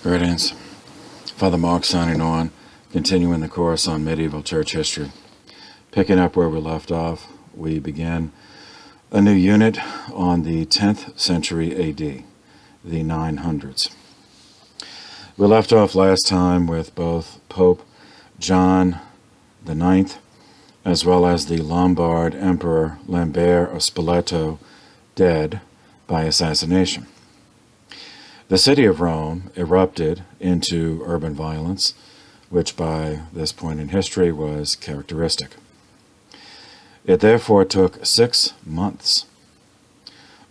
Greetings. Father Mark signing on, continuing the course on medieval church history. Picking up where we left off, we began a new unit on the 10th century AD, the 900s. We left off last time with both Pope John IX as well as the Lombard Emperor Lambert of Spoleto dead by assassination. The city of Rome erupted into urban violence, which by this point in history was characteristic. It therefore took 6 months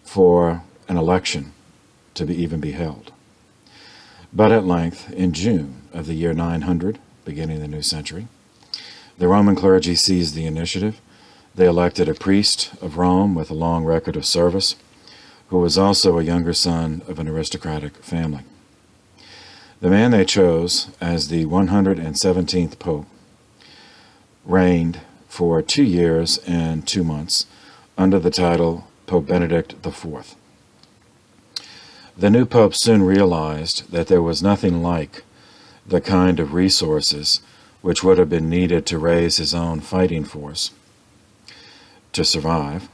for an election to even be held. But at length, in June of the year 900, beginning the new century, the Roman clergy seized the initiative. They elected a priest of Rome with a long record of service, who was also a younger son of an aristocratic family. The man they chose as the 117th Pope reigned for 2 years and 2 months under the title Pope Benedict IV. The new pope soon realized that there was nothing like the kind of resources which would have been needed to raise his own fighting force to survive.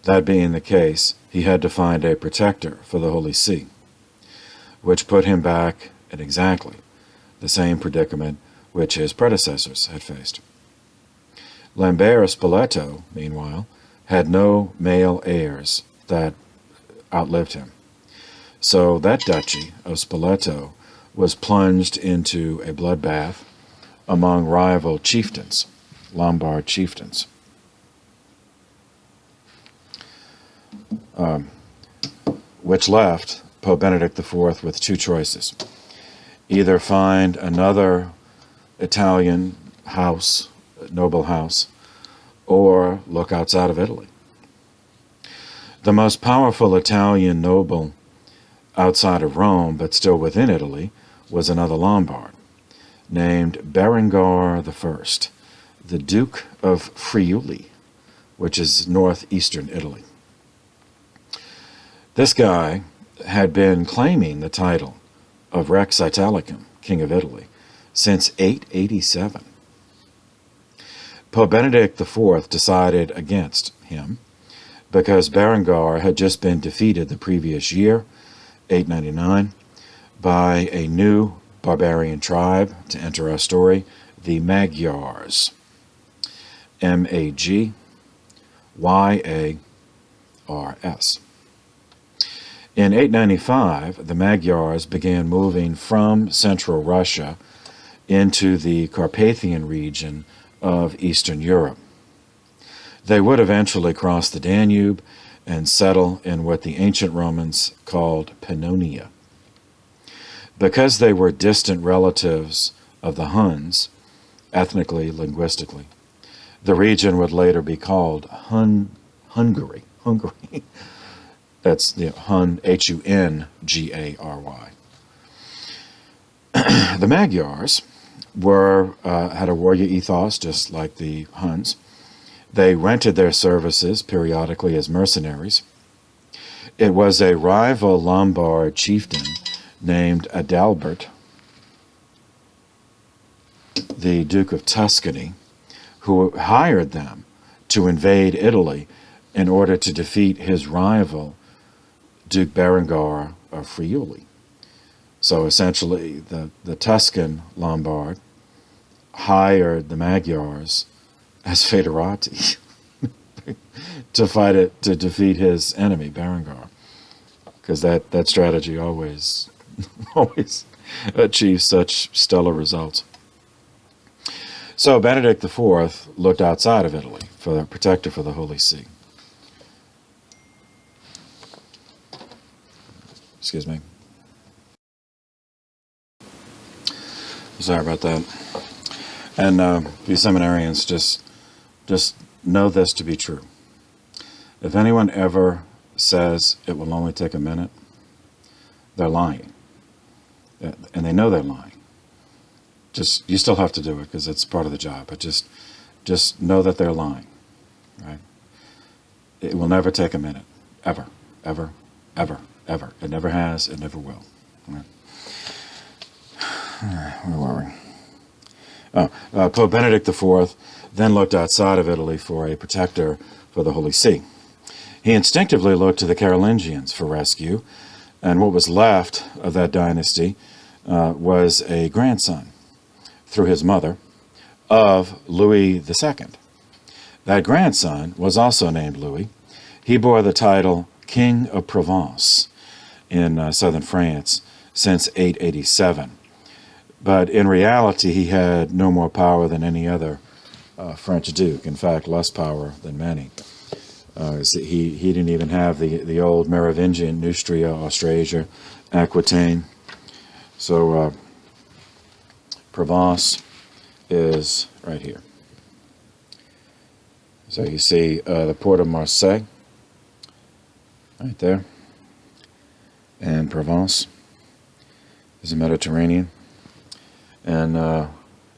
That being the case, he had to find a protector for the Holy See, which put him back in exactly the same predicament which his predecessors had faced. Lambert of Spoleto, meanwhile, had no male heirs that outlived him. So that duchy of Spoleto was plunged into a bloodbath among rival chieftains, Lombard chieftains. Which left Pope Benedict IV with 2 choices. Either find another Italian house, noble house, or look outside of Italy. The most powerful Italian noble outside of Rome, but still within Italy, was another Lombard, named Berengar I, the Duke of Friuli, which is northeastern Italy. This guy had been claiming the title of Rex Italicum, King of Italy, since 887. Pope Benedict IV decided against him because Berengar had just been defeated the previous year, 899, by a new barbarian tribe to enter our story, the Magyars. Magyars. In 895, the Magyars began moving from central Russia into the Carpathian region of Eastern Europe. They would eventually cross the Danube and settle in what the ancient Romans called Pannonia. Because they were distant relatives of the Huns, ethnically, linguistically, the region would later be called Hungary. That's Hun, H-U-N-G-A-R-Y. The Magyars had a warrior ethos, just like the Huns. They rented their services periodically as mercenaries. It was a rival Lombard chieftain named Adalbert, the Duke of Tuscany, who hired them to invade Italy in order to defeat his rival, Duke Berengar of Friuli. So essentially, the Tuscan Lombard hired the Magyars as Federati to defeat his enemy, Berengar, because that strategy always achieves such stellar results. So Benedict IV looked outside of Italy for a protector for the Holy See. Excuse me. Sorry about that. And you seminarians, just know this to be true. If anyone ever says it will only take a minute, they're lying. And they know they're lying. You still have to do it because it's part of the job, but just know that they're lying, right? It will never take a minute, ever, ever, ever, ever. It never has, it never will. Right? Where were we? Pope Benedict IV then looked outside of Italy for a protector for the Holy See. He instinctively looked to the Carolingians for rescue, and what was left of that dynasty was a grandson, through his mother, of Louis II. That grandson was also named Louis. He bore the title King of Provence in southern France since 887. But in reality, he had no more power than any other French duke. In fact, less power than many. He didn't even have the old Merovingian Neustria, Austrasia, Aquitaine. So Provence is right here. So you see the port of Marseille, right there. And Provence is the Mediterranean. And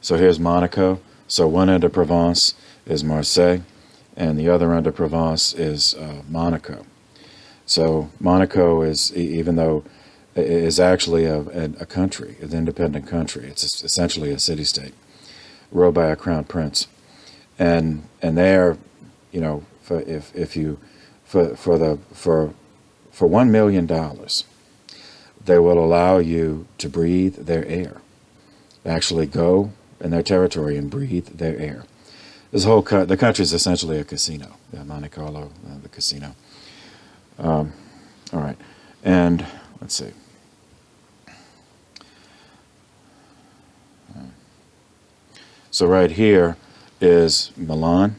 so here's Monaco. So one end of Provence is Marseille, and the other end of Provence is Monaco. So Monaco is, even though is actually a country, an independent country, it's essentially a city-state, ruled by a crown prince. And there, you know, for $1 million, they will allow you to breathe their air. Actually go in their territory and breathe their air. This whole the country is essentially a casino. Monte Carlo, the casino. All right, and let's see. So right here is Milan,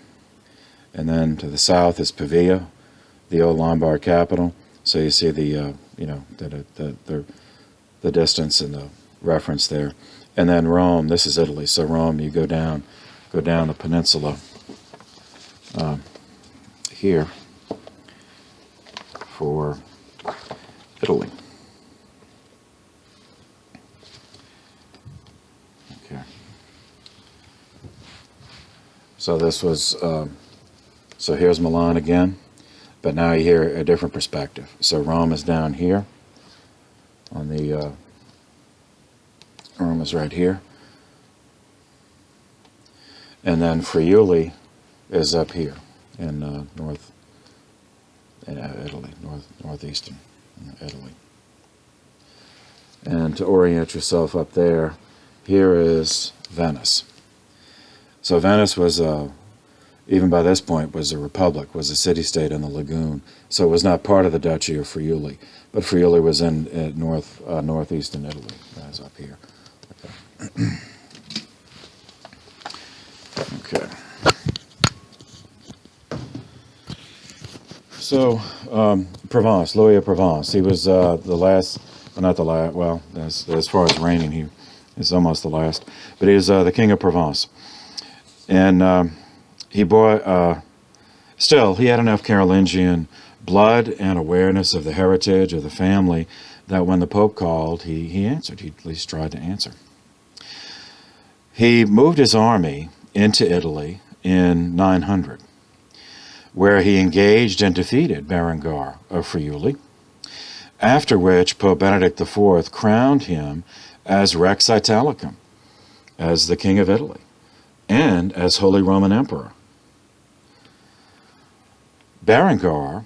and then to the south is Pavia, the old Lombard capital. So you see the the distance and the reference there. And then Rome, this is Italy. So Rome, you go down the peninsula here for Italy. Okay. So this was, so here's Milan again, but now you hear a different perspective. So Rome is down here on the Rome is right here. And then Friuli is up here in Italy, northeastern Italy. And to orient yourself up there, here is Venice. So Venice was, even by this point, was a republic, was a city-state in the lagoon. So it was not part of the Duchy of Friuli, but Friuli was in northeastern Italy. That's up here. Okay. So, Provence, Louis of Provence. He was the last, well, not the last, well, as far as reigning, he is almost the last. But he is the King of Provence. And he bore, still, he had enough Carolingian blood and awareness of the heritage of the family that when the Pope called, he answered. He at least tried to answer. He moved his army into Italy in 900, where he engaged and defeated Berengar of Friuli, after which Pope Benedict IV crowned him as Rex Italicum, as the King of Italy, and as Holy Roman Emperor. Berengar,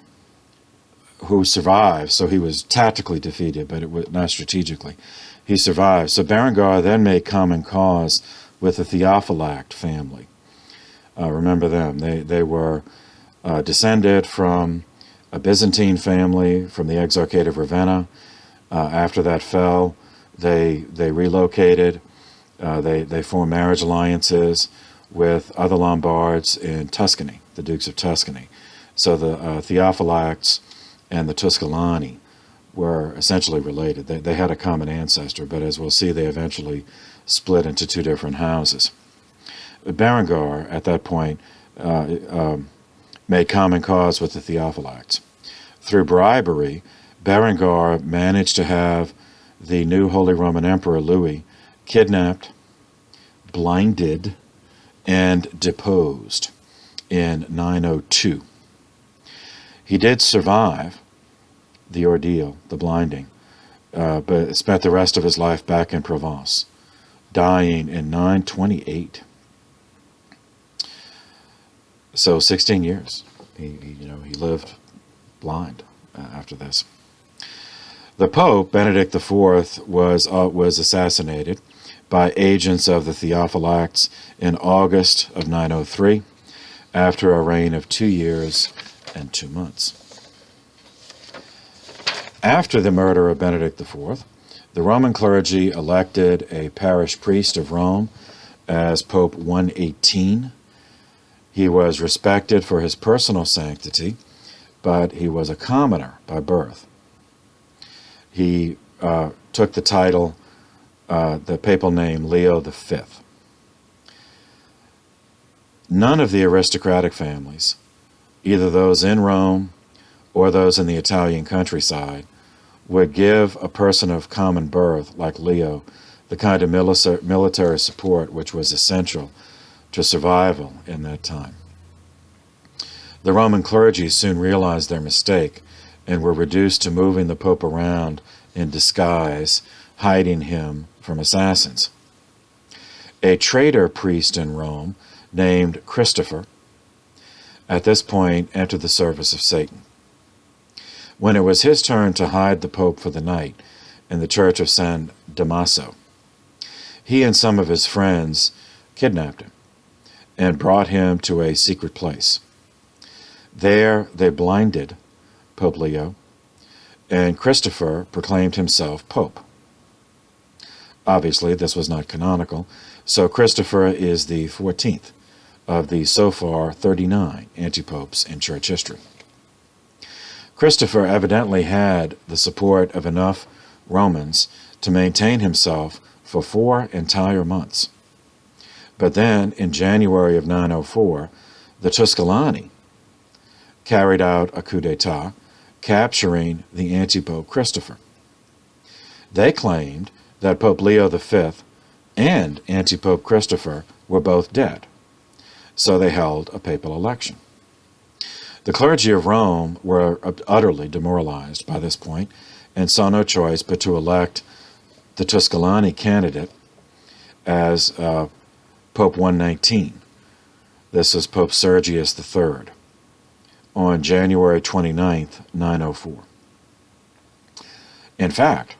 who survived, so he was tactically defeated, but it was not strategically, he survived. So Berengar then made common cause with the Theophylact family. Remember them. They were descended from a Byzantine family from the Exarchate of Ravenna. After that fell, they relocated. They formed marriage alliances with other Lombards in Tuscany, the Dukes of Tuscany. So the Theophylacts and the Tusculani were essentially related. They had a common ancestor, but as we'll see, they eventually split into two different houses. Berengar, at that point, made common cause with the Theophylacts. Through bribery, Berengar managed to have the new Holy Roman Emperor Louis kidnapped, blinded, and deposed in 902. He did survive the ordeal, the blinding, but spent the rest of his life back in Provence. dying in 928. So 16 years. He lived blind after this. The Pope, Benedict IV, was assassinated by agents of the Theophylacts in August of 903, after a reign of 2 years and 2 months. After the murder of Benedict IV, the Roman clergy elected a parish priest of Rome as Pope 118. He was respected for his personal sanctity, but he was a commoner by birth. He took the title, the papal name, Leo V. None of the aristocratic families, either those in Rome or those in the Italian countryside, would give a person of common birth like Leo the kind of military support which was essential to survival in that time. The Roman clergy soon realized their mistake and were reduced to moving the Pope around in disguise, hiding him from assassins. A traitor priest in Rome named Christopher at this point entered the service of Satan. When it was his turn to hide the Pope for the night in the church of San Damaso, he and some of his friends kidnapped him and brought him to a secret place. There they blinded Pope Leo, and Christopher proclaimed himself Pope. Obviously, this was not canonical, so Christopher is the 14th of the so far 39 antipopes in church history. Christopher evidently had the support of enough Romans to maintain himself for 4 entire months. But then, in January of 904, the Tusculani carried out a coup d'etat, capturing the anti-pope Christopher. They claimed that Pope Leo V and anti-pope Christopher were both dead, so they held a papal election. The clergy of Rome were utterly demoralized by this point and saw no choice but to elect the Tusculani candidate as Pope 119. This is Pope Sergius III on January 29th, 904. In fact,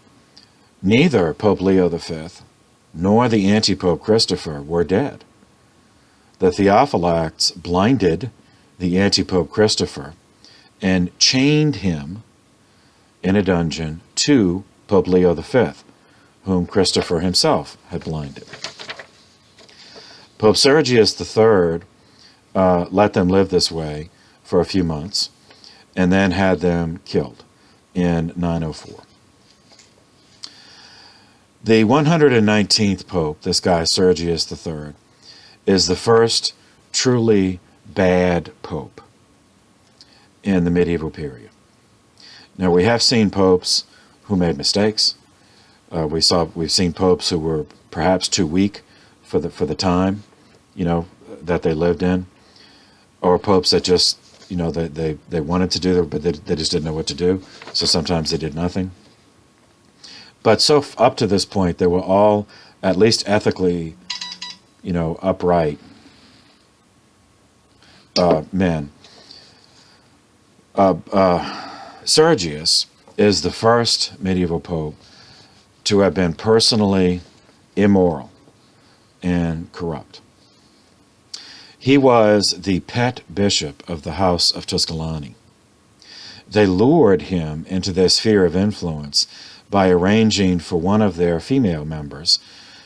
neither Pope Leo V nor the anti-pope Christopher were dead. The Theophylacts blinded the anti-pope Christopher and chained him in a dungeon to Pope Leo V, whom Christopher himself had blinded. Pope Sergius III let them live this way for a few months, and then had them killed in 904. The 119th Pope, this guy Sergius III, is the first truly bad Pope in the medieval period. Now, we have seen popes who made mistakes. We've seen popes who were perhaps too weak for the time, that they lived in, or popes that just, they wanted to do, but they just didn't know what to do. So sometimes they did nothing. But so up to this point, they were all at least ethically, upright men. Sergius is the first medieval pope to have been personally immoral and corrupt. He was the pet bishop of the House of Tusculani. They lured him into their sphere of influence by arranging for one of their female members,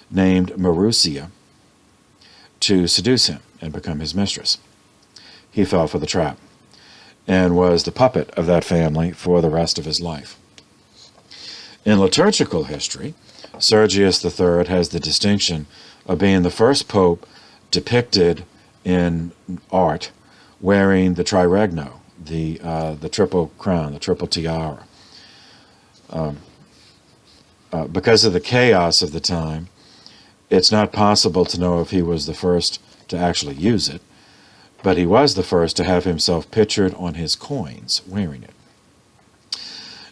named Marussia, to seduce him and become his mistress. He fell for the trap and was the puppet of that family for the rest of his life. In liturgical history, Sergius III has the distinction of being the first pope depicted in art wearing the triregno, the triple crown, the triple tiara. Because of the chaos of the time, it's not possible to know if he was the first to actually use it, but he was the first to have himself pictured on his coins wearing it.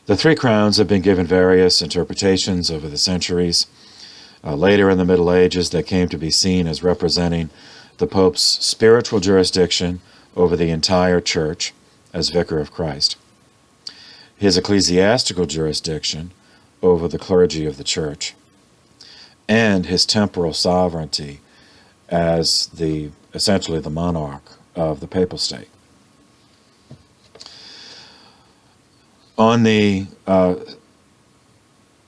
The three crowns have been given various interpretations over the centuries. Later in the Middle Ages, they came to be seen as representing the Pope's spiritual jurisdiction over the entire church as Vicar of Christ, his ecclesiastical jurisdiction over the clergy of the church, and his temporal sovereignty as essentially the monarch of the papal state.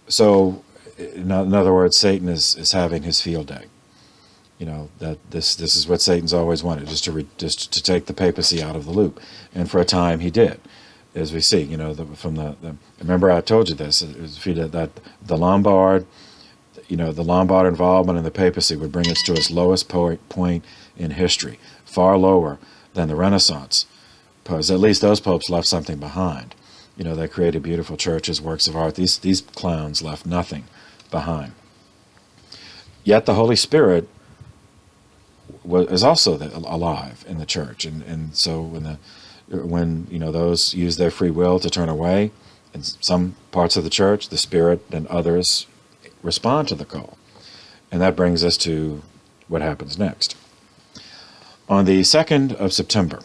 So in other words, Satan is having his field day. That this is what Satan's always wanted, just to take the papacy out of the loop, and for a time he did, as we see. Remember I told you this. That the Lombard involvement in the papacy would bring us to its lowest point in history, far lower than the Renaissance, because at least those popes left something behind. They created beautiful churches, works of art. These clowns left nothing behind. Yet the Holy Spirit is also alive in the church, and so when those use their free will to turn away, in some parts of the church, the Spirit and others respond to the call, and that brings us to what happens next. On the 2nd of September,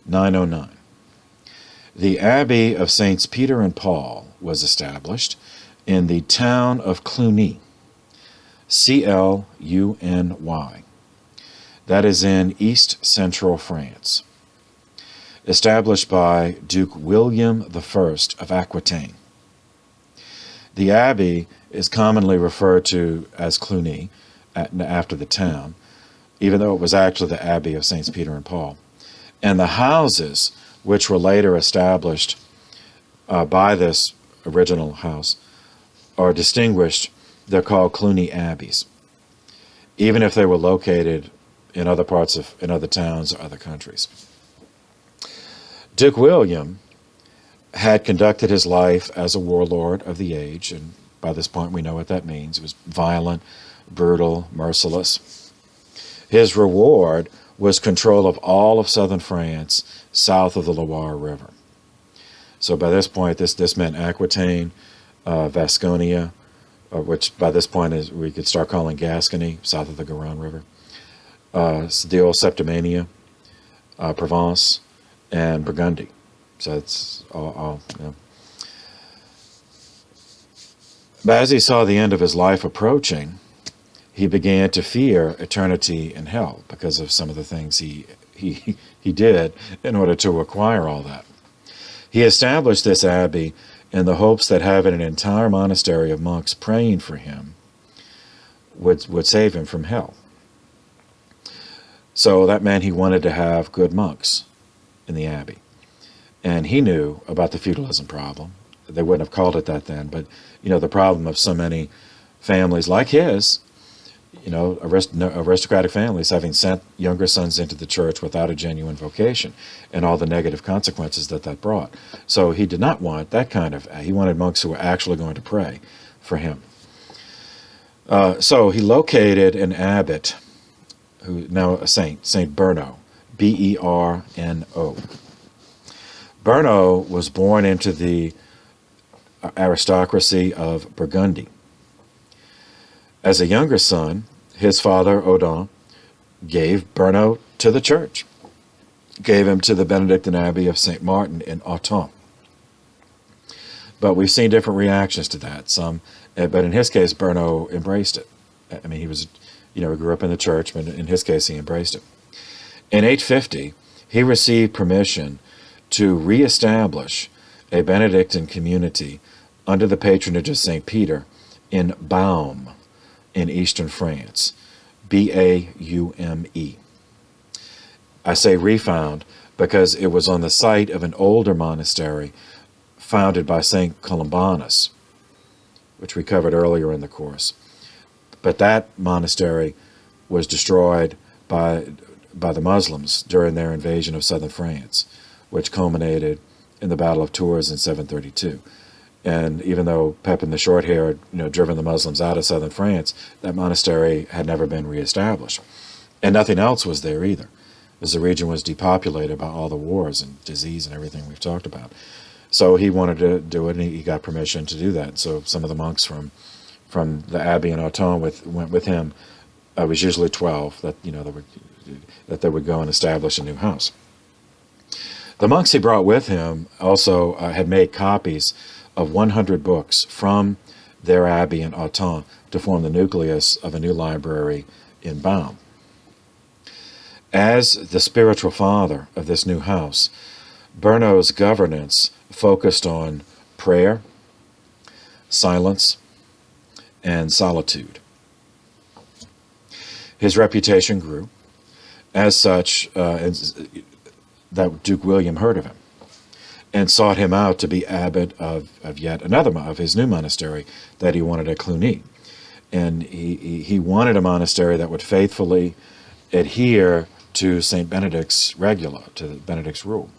909, the Abbey of Saints Peter and Paul was established in the town of Cluny, Cluny. That is in east-central France. Established by Duke William I of Aquitaine. The abbey is commonly referred to as Cluny, after the town, even though it was actually the Abbey of Saints Peter and Paul. And the houses, which were later established by this original house, are distinguished. They're called Cluny Abbeys, even if they were located in other towns or other countries. Duke William had conducted his life as a warlord of the age, and by this point we know what that means. He was violent, brutal, merciless. His reward was control of all of southern France, south of the Loire River. So by this point, this meant Aquitaine, Vasconia, which by this point is we could start calling Gascony, south of the Garonne River, the old Septimania, Provence, and Burgundy. So it's all. But as he saw the end of his life approaching, he began to fear eternity in hell because of some of the things he did in order to acquire all that. He established this abbey in the hopes that having an entire monastery of monks praying for him would save him from hell. So that meant he wanted to have good monks in the abbey. And he knew about the feudalism problem. They wouldn't have called it that then, but the problem of so many families like his, aristocratic families having sent younger sons into the church without a genuine vocation, and all the negative consequences that brought. So he did not want that he wanted monks who were actually going to pray for him. So he located an abbot, who now a saint, Saint Berno, Berno. Berno was born into the aristocracy of Burgundy. As a younger son, his father, Odin, gave Berno to the church, gave him to the Benedictine Abbey of St. Martin in Autun. But we've seen different reactions to that. But in his case, Berno embraced it. I mean, he grew up in the church, but in his case, he embraced it. In 850, he received permission to reestablish a Benedictine community under the patronage of St. Peter in Baume, in eastern France, Baume. I say refound because it was on the site of an older monastery founded by St. Columbanus, which we covered earlier in the course. But that monastery was destroyed by the Muslims during their invasion of southern France, which culminated in the Battle of Tours in 732. And even though Pepin the Short-Haired, driven the Muslims out of southern France, that monastery had never been reestablished. And nothing else was there either, as the region was depopulated by all the wars and disease and everything we've talked about. So he wanted to do it, and he got permission to do that. So some of the monks from from the abbey in Autun went with him. It was usually 12 that they would go and establish a new house. The monks he brought with him also had made copies of 100 books from their abbey in Autun to form the nucleus of a new library in Baum. As the spiritual father of this new house, Bernau's governance focused on prayer, silence, and solitude. His reputation grew. As such, that Duke William heard of him and sought him out to be abbot of yet another of his new monastery that he wanted at Cluny. And he wanted a monastery that would faithfully adhere to St. Benedict's regula, to Benedict's rule.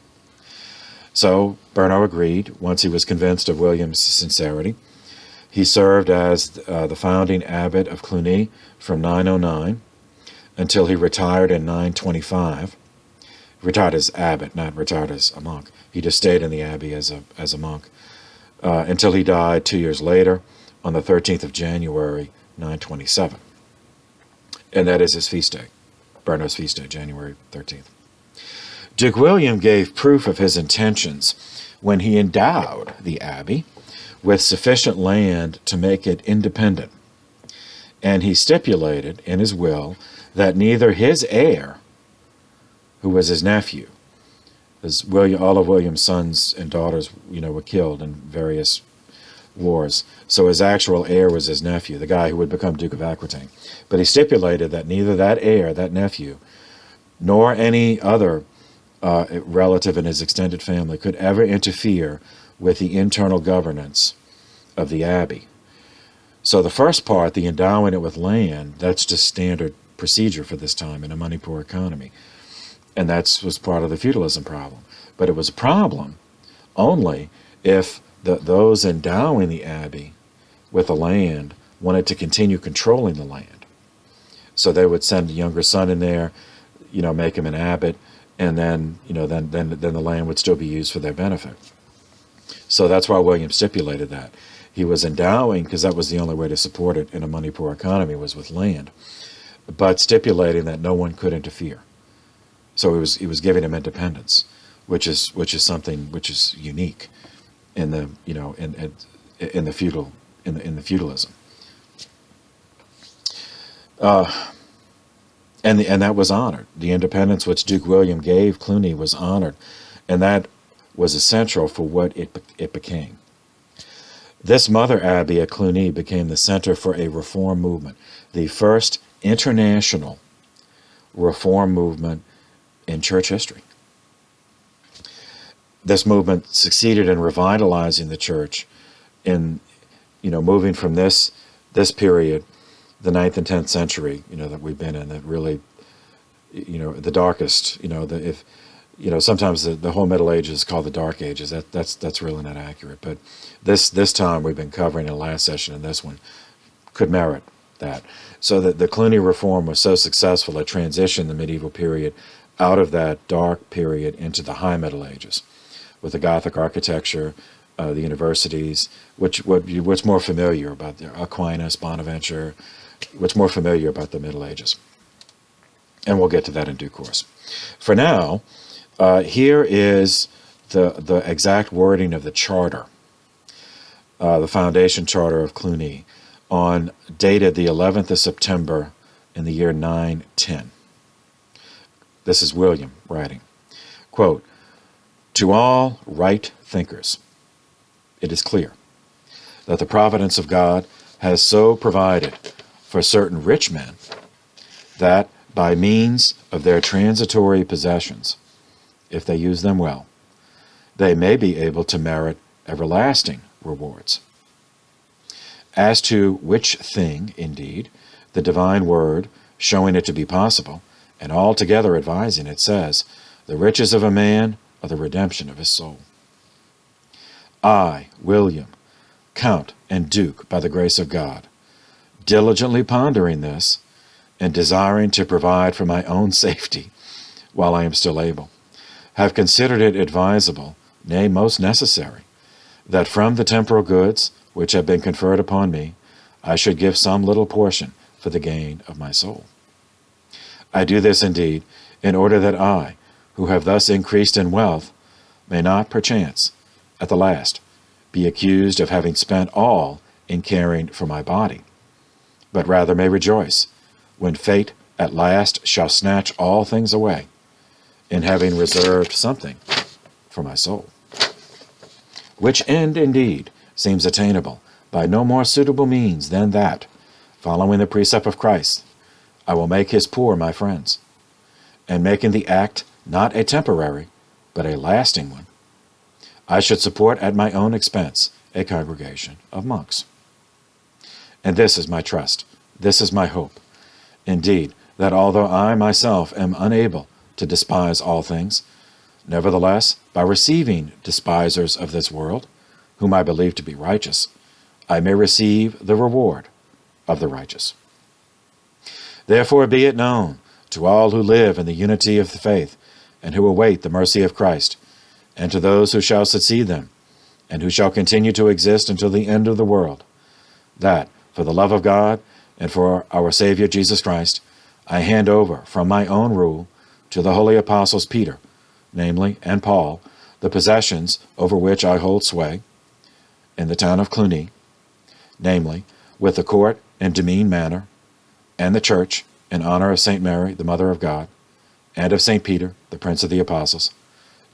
So Bernau agreed once he was convinced of William's sincerity. He served as the founding abbot of Cluny from 909 until he retired in 925. Retired as abbot, not retired as a monk. He just stayed in the abbey as a monk until he died 2 years later on the 13th of January, 927. And that is his feast day, Bernau's feast day, January 13th. Duke William gave proof of his intentions when he endowed the abbey with sufficient land to make it independent. And he stipulated in his will that neither his heir, who was his nephew, as all of William's sons and daughters, were killed in various wars. So his actual heir was his nephew, the guy who would become Duke of Aquitaine. But he stipulated that neither that heir, that nephew, nor any other relative in his extended family could ever interfere with the internal governance of the abbey. So the first part, the endowing it with land, that's just standard procedure for this time in a money-poor economy. And that was part of the feudalism problem. But it was a problem only if those endowing the abbey with the land wanted to continue controlling the land. So they would send a younger son in there, make him an abbot, and then the land would still be used for their benefit. So that's why William stipulated that. He was endowing, because that was the only way to support it in a money-poor economy, was with land, but stipulating that no one could interfere. So he was giving him independence, which is something which is unique in the in the feudalism. And that was honored. The independence which Duke William gave Cluny was honored, and that was essential for what it became. This mother abbey at Cluny became the center for a reform movement, the first international reform movement in church history. This movement succeeded in revitalizing the church in, moving from this period, the 9th and 10th century, that we've been in, that really, the darkest, sometimes the whole Middle Ages is called the Dark Ages. That's really not accurate. But this time we've been covering in the last session, and this one could merit that. So that the Cluny reform was so successful, it transitioned the medieval period out of that dark period into the High Middle Ages, with the Gothic architecture, the universities, what's more familiar about Aquinas, Bonaventure, what's more familiar about the Middle Ages. And we'll get to that in due course. For now, here is the exact wording of the charter, the foundation charter of Cluny, dated the 11th of September in the year 910. This is William writing. Quote, "To all right thinkers, it is clear that the providence of God has so provided for certain rich men that by means of their transitory possessions, if they use them well, they may be able to merit everlasting rewards. As to which thing, indeed, the divine word, showing it to be possible, and altogether advising it, says, the riches of a man are the redemption of his soul. I, William, Count and Duke, by the grace of God, diligently pondering this, and desiring to provide for my own safety, while I am still able, have considered it advisable, nay, most necessary, that from the temporal goods which have been conferred upon me, I should give some little portion for the gain of my soul. I do this indeed in order that I, who have thus increased in wealth, may not perchance, at the last, be accused of having spent all in caring for my body, but rather may rejoice, when fate at last shall snatch all things away, in having reserved something for my soul. Which end, indeed, seems attainable by no more suitable means than that, following the precept of Christ, I will make his poor my friends, and making the act not a temporary, but a lasting one, I should support at my own expense a congregation of monks. And this is my trust, this is my hope, indeed, that although I myself am unable to despise all things, nevertheless, by receiving despisers of this world, whom I believe to be righteous, I may receive the reward of the righteous. Therefore be it known to all who live in the unity of the faith, and who await the mercy of Christ, and to those who shall succeed them, and who shall continue to exist until the end of the world, that, for the love of God and for our Savior Jesus Christ, I hand over from my own rule to the holy apostles Peter, namely, and Paul, the possessions over which I hold sway, in the town of Cluny, namely, with the court and demesne manor, and the church, in honor of St. Mary, the Mother of God, and of St. Peter, the Prince of the Apostles,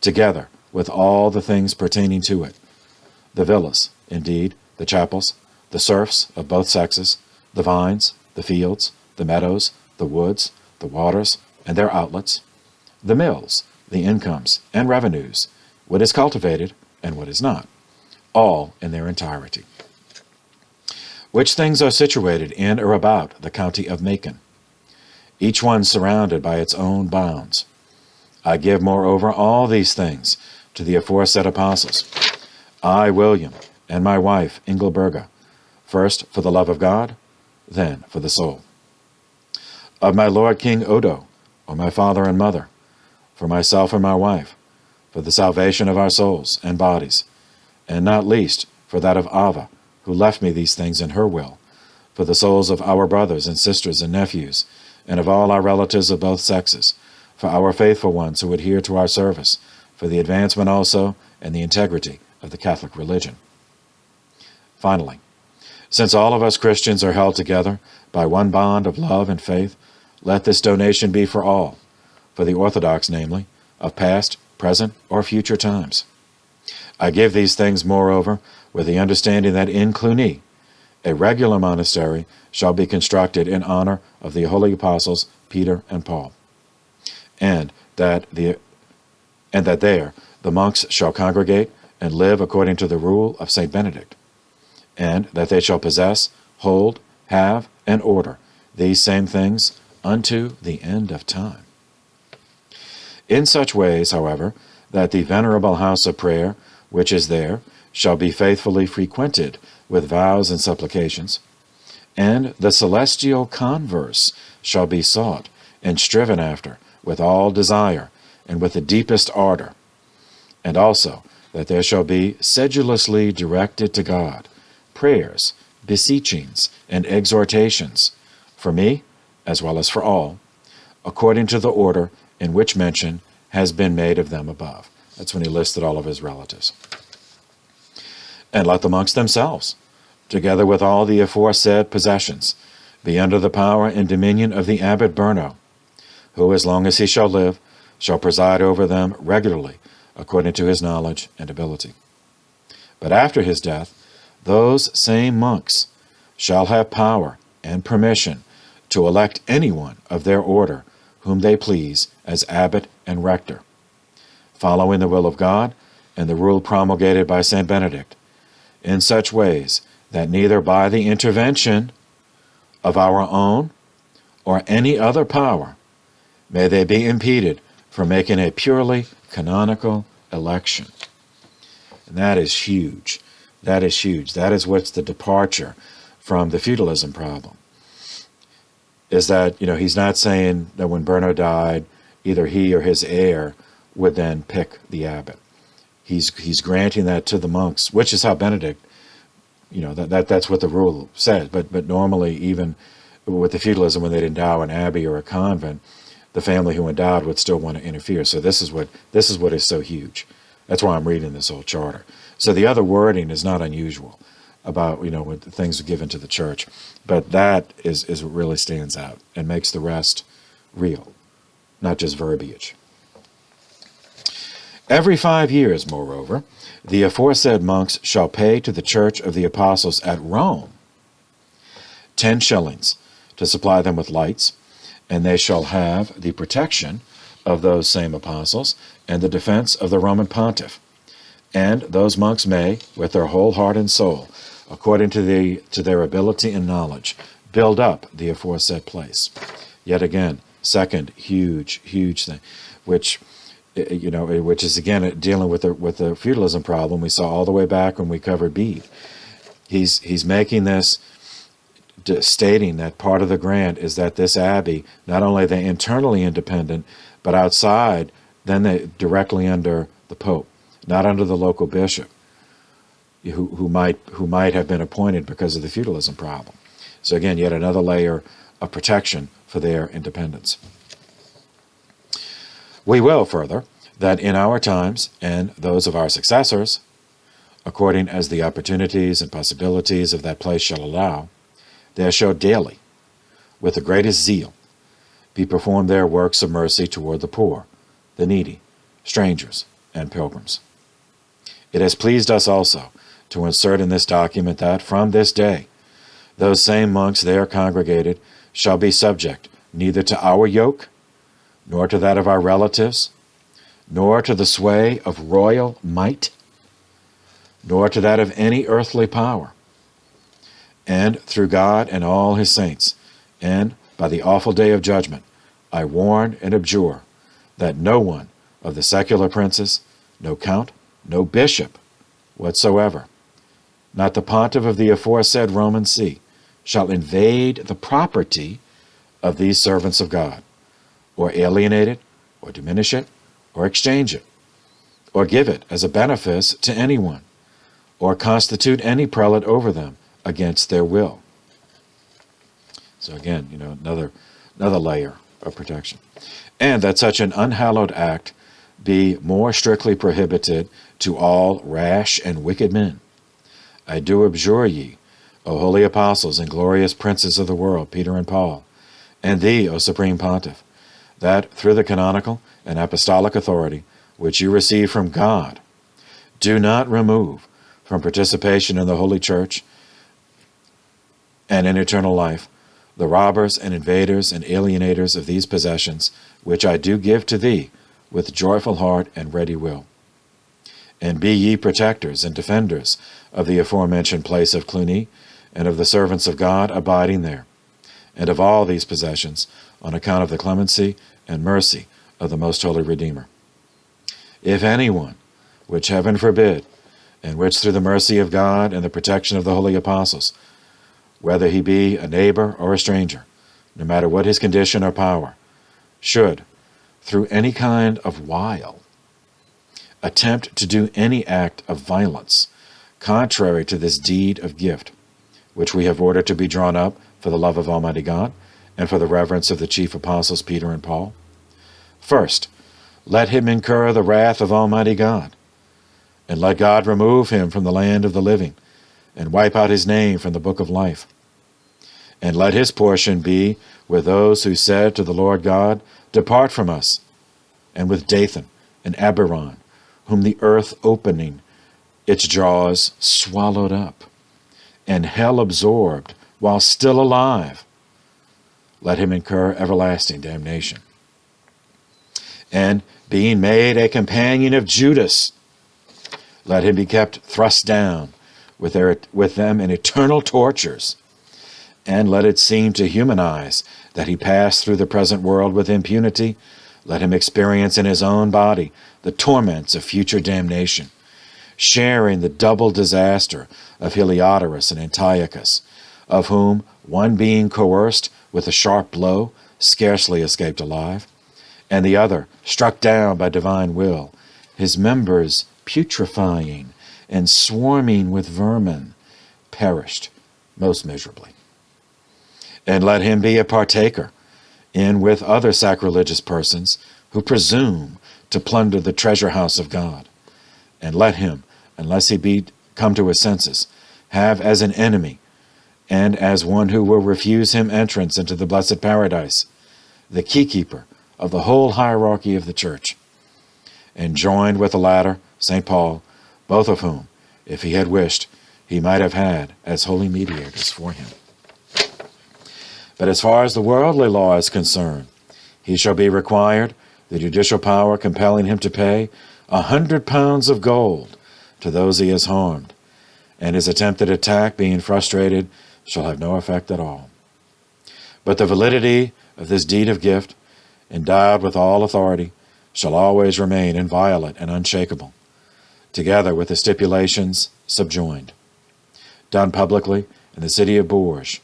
together with all the things pertaining to it, the villas, indeed, the chapels, the serfs of both sexes, the vines, the fields, the meadows, the woods, the waters, and their outlets, the mills, the incomes and revenues, what is cultivated and what is not, all in their entirety. Which things are situated in or about the county of Macon, each one surrounded by its own bounds. I give, moreover, all these things to the aforesaid apostles, I, William, and my wife, Ingelberga, first for the love of God, then for the soul. Of my Lord King Odo, or my father and mother, for myself and my wife, for the salvation of our souls and bodies, and not least for that of Ava, who left me these things in her will, for the souls of our brothers and sisters and nephews, and of all our relatives of both sexes, for our faithful ones who adhere to our service, for the advancement also and the integrity of the Catholic religion. Finally, since all of us Christians are held together by one bond of love and faith, let this donation be for all, for the Orthodox, namely, of past, present, or future times. I give these things, moreover, with the understanding that in Cluny, a regular monastery shall be constructed in honor of the holy apostles Peter and Paul, and that there the monks shall congregate and live according to the rule of St. Benedict, and that they shall possess, hold, have, and order these same things unto the end of time. In such ways, however, that the venerable house of prayer, which is there, shall be faithfully frequented with vows and supplications, and the celestial converse shall be sought and striven after with all desire and with the deepest ardor, and also that there shall be sedulously directed to God prayers, beseechings, and exhortations, for me as well as for all, according to the order in which mention has been made of them above. That's when he listed all of his relatives. And let the monks themselves, together with all the aforesaid possessions, be under the power and dominion of the abbot Berno, who, as long as he shall live, shall preside over them regularly, according to his knowledge and ability. But after his death, those same monks shall have power and permission to elect anyone of their order whom they please as abbot and rector, following the will of God and the rule promulgated by St. Benedict, in such ways that neither by the intervention of our own or any other power may they be impeded from making a purely canonical election. And that is huge. That is huge. That is what's the departure from the feudalism problem. Is that, he's not saying that when Berno died, either he or his heir would then pick the abbot. He's granting that to the monks, which is how Benedict, That's what the rule says. But normally, even with the feudalism, when they'd endow an abbey or a convent, the family who endowed would still want to interfere. So this is what is so huge. That's why I'm reading this whole charter. So the other wording is not unusual about when things are given to the church, but that is what really stands out and makes the rest real, not just verbiage. Every 5 years, moreover, the aforesaid monks shall pay to the church of the apostles at Rome 10 shillings to supply them with lights, and they shall have the protection of those same apostles and the defense of the Roman pontiff. And those monks may, with their whole heart and soul, according to their ability and knowledge, build up the aforesaid place. Yet again, second huge thing, which is again dealing with the feudalism problem we saw all the way back when we covered Bede. He's making this, stating that part of the grant is that this abbey, not only are they internally independent, but outside, then they directly under the Pope, not under the local bishop, who might have been appointed because of the feudalism problem. So again, yet another layer of protection for their independence. We will further that in our times and those of our successors, according as the opportunities and possibilities of that place shall allow, there shall daily, with the greatest zeal, be performed their works of mercy toward the poor, the needy, strangers, and pilgrims. It has pleased us also to insert in this document that from this day those same monks there congregated shall be subject neither to our yoke, nor to that of our relatives, nor to the sway of royal might, nor to that of any earthly power. And through God and all his saints, and by the awful day of judgment, I warn and abjure that no one of the secular princes, no count, no bishop whatsoever, not the pontiff of the aforesaid Roman see, shall invade the property of these servants of God, or alienate it, or diminish it, or exchange it, or give it as a benefice to anyone, or constitute any prelate over them against their will. So again, another layer of protection. And that such an unhallowed act be more strictly prohibited to all rash and wicked men. I do abjure ye, O holy apostles and glorious princes of the world, Peter and Paul, and thee, O supreme pontiff, that through the canonical and apostolic authority which you receive from God, do not remove from participation in the Holy Church and in eternal life the robbers and invaders and alienators of these possessions, which I do give to thee with joyful heart and ready will. And be ye protectors and defenders of the aforementioned place of Cluny, and of the servants of God abiding there, and of all these possessions, on account of the clemency and mercy of the most holy Redeemer. If anyone, which heaven forbid, and which through the mercy of God and the protection of the holy apostles, whether he be a neighbor or a stranger, no matter what his condition or power, should, through any kind of wile, attempt to do any act of violence contrary to this deed of gift, which we have ordered to be drawn up for the love of Almighty God and for the reverence of the chief apostles Peter and Paul, first, let him incur the wrath of Almighty God, and let God remove him from the land of the living, and wipe out his name from the book of life. And let his portion be with those who said to the Lord God, Depart from us, and with Dathan and Abiram, whom the earth opening its jaws swallowed up, and hell absorbed while still alive. Let him incur everlasting damnation. And being made a companion of Judas, let him be kept thrust down with them in eternal tortures. And let it seem to human eyes that he passed through the present world with impunity. Let him experience in his own body the torments of future damnation, sharing the double disaster of Heliodorus and Antiochus, of whom one being coerced with a sharp blow scarcely escaped alive, and the other struck down by divine will, his members putrefying and swarming with vermin, perished most miserably. And let him be a partaker in with other sacrilegious persons who presume to plunder the treasure house of God. And let him, unless he be come to his senses, have as an enemy, and as one who will refuse him entrance into the blessed paradise, the keykeeper of the whole hierarchy of the church, and joined with the latter, St. Paul, both of whom, if he had wished, he might have had as holy mediators for him. But as far as the worldly law is concerned, he shall be required, the judicial power compelling him to pay 100 pounds of gold to those he has harmed, and his attempted attack, being frustrated, shall have no effect at all. But the validity of this deed of gift, endowed with all authority, shall always remain inviolate and unshakable, together with the stipulations subjoined. Done publicly in the city of Bourges,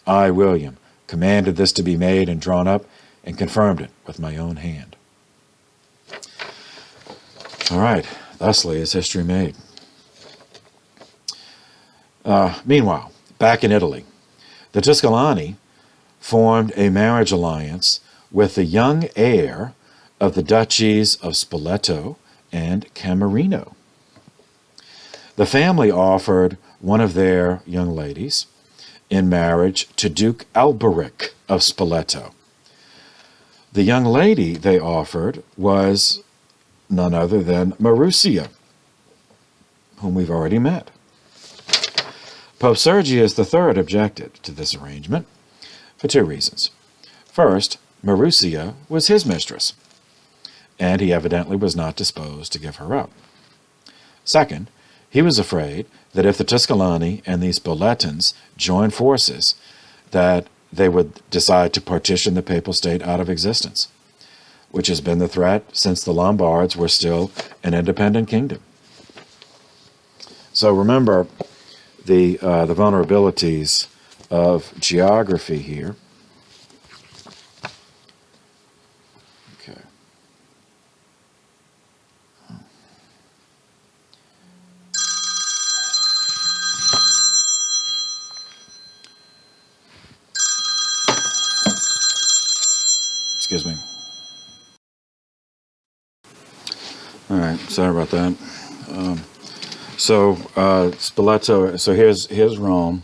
I, William, commanded this to be made and drawn up, and confirmed it with my own hand. All right, thusly is history made. Meanwhile, back in Italy, the Tuscolani formed a marriage alliance with the young heir of the duchies of Spoleto and Camerino. The family offered one of their young ladies in marriage to Duke Alberic of Spoleto. The young lady they offered was none other than Marussia, whom we've already met. Pope Sergius III objected to this arrangement for two reasons. First, Marussia was his mistress, and he evidently was not disposed to give her up. Second, he was afraid that if the Tuscolani and these Spoletans joined forces, that they would decide to partition the papal state out of existence, which has been the threat since the Lombards were still an independent kingdom. So remember the vulnerabilities of geography here. Okay. Excuse me. All right, sorry about that. Spoleto. So here's Rome.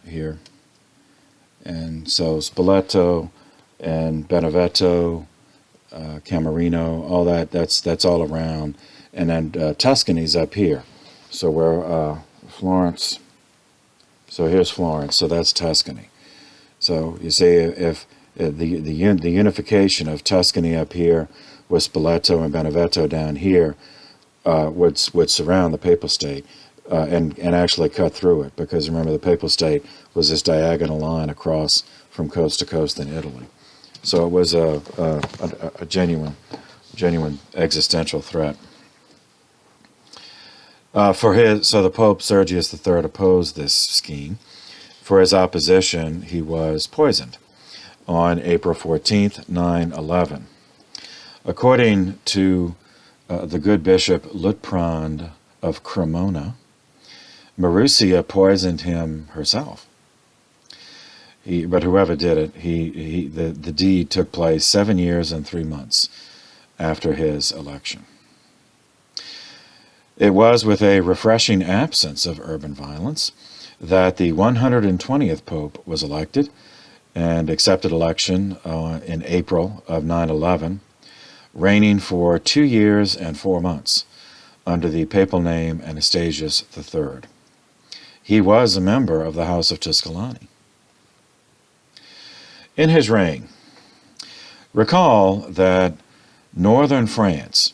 Here, and so Spoleto and Benevento, Camerino, all that's all around, and then Tuscany's up here. So we're Florence. So here's Florence. So that's Tuscany. So you see, if the unification of Tuscany up here with Spoleto and Benevento down here would surround the papal state and actually cut through it, because remember the papal state was this diagonal line across from coast to coast in Italy. So it was a genuine existential threat. So the Pope Sergius III opposed this scheme. For his opposition, he was poisoned on April 14th, 911. According to the good Bishop Lutprand of Cremona, Marussia poisoned him herself. But whoever did it, the deed took place 7 years and 3 months after his election. It was with a refreshing absence of urban violence that the 120th Pope was elected and accepted election in April of 911, reigning for 2 years and 4 months under the papal name Anastasius III. He was a member of the House of Tuscolani. In his reign, recall that northern France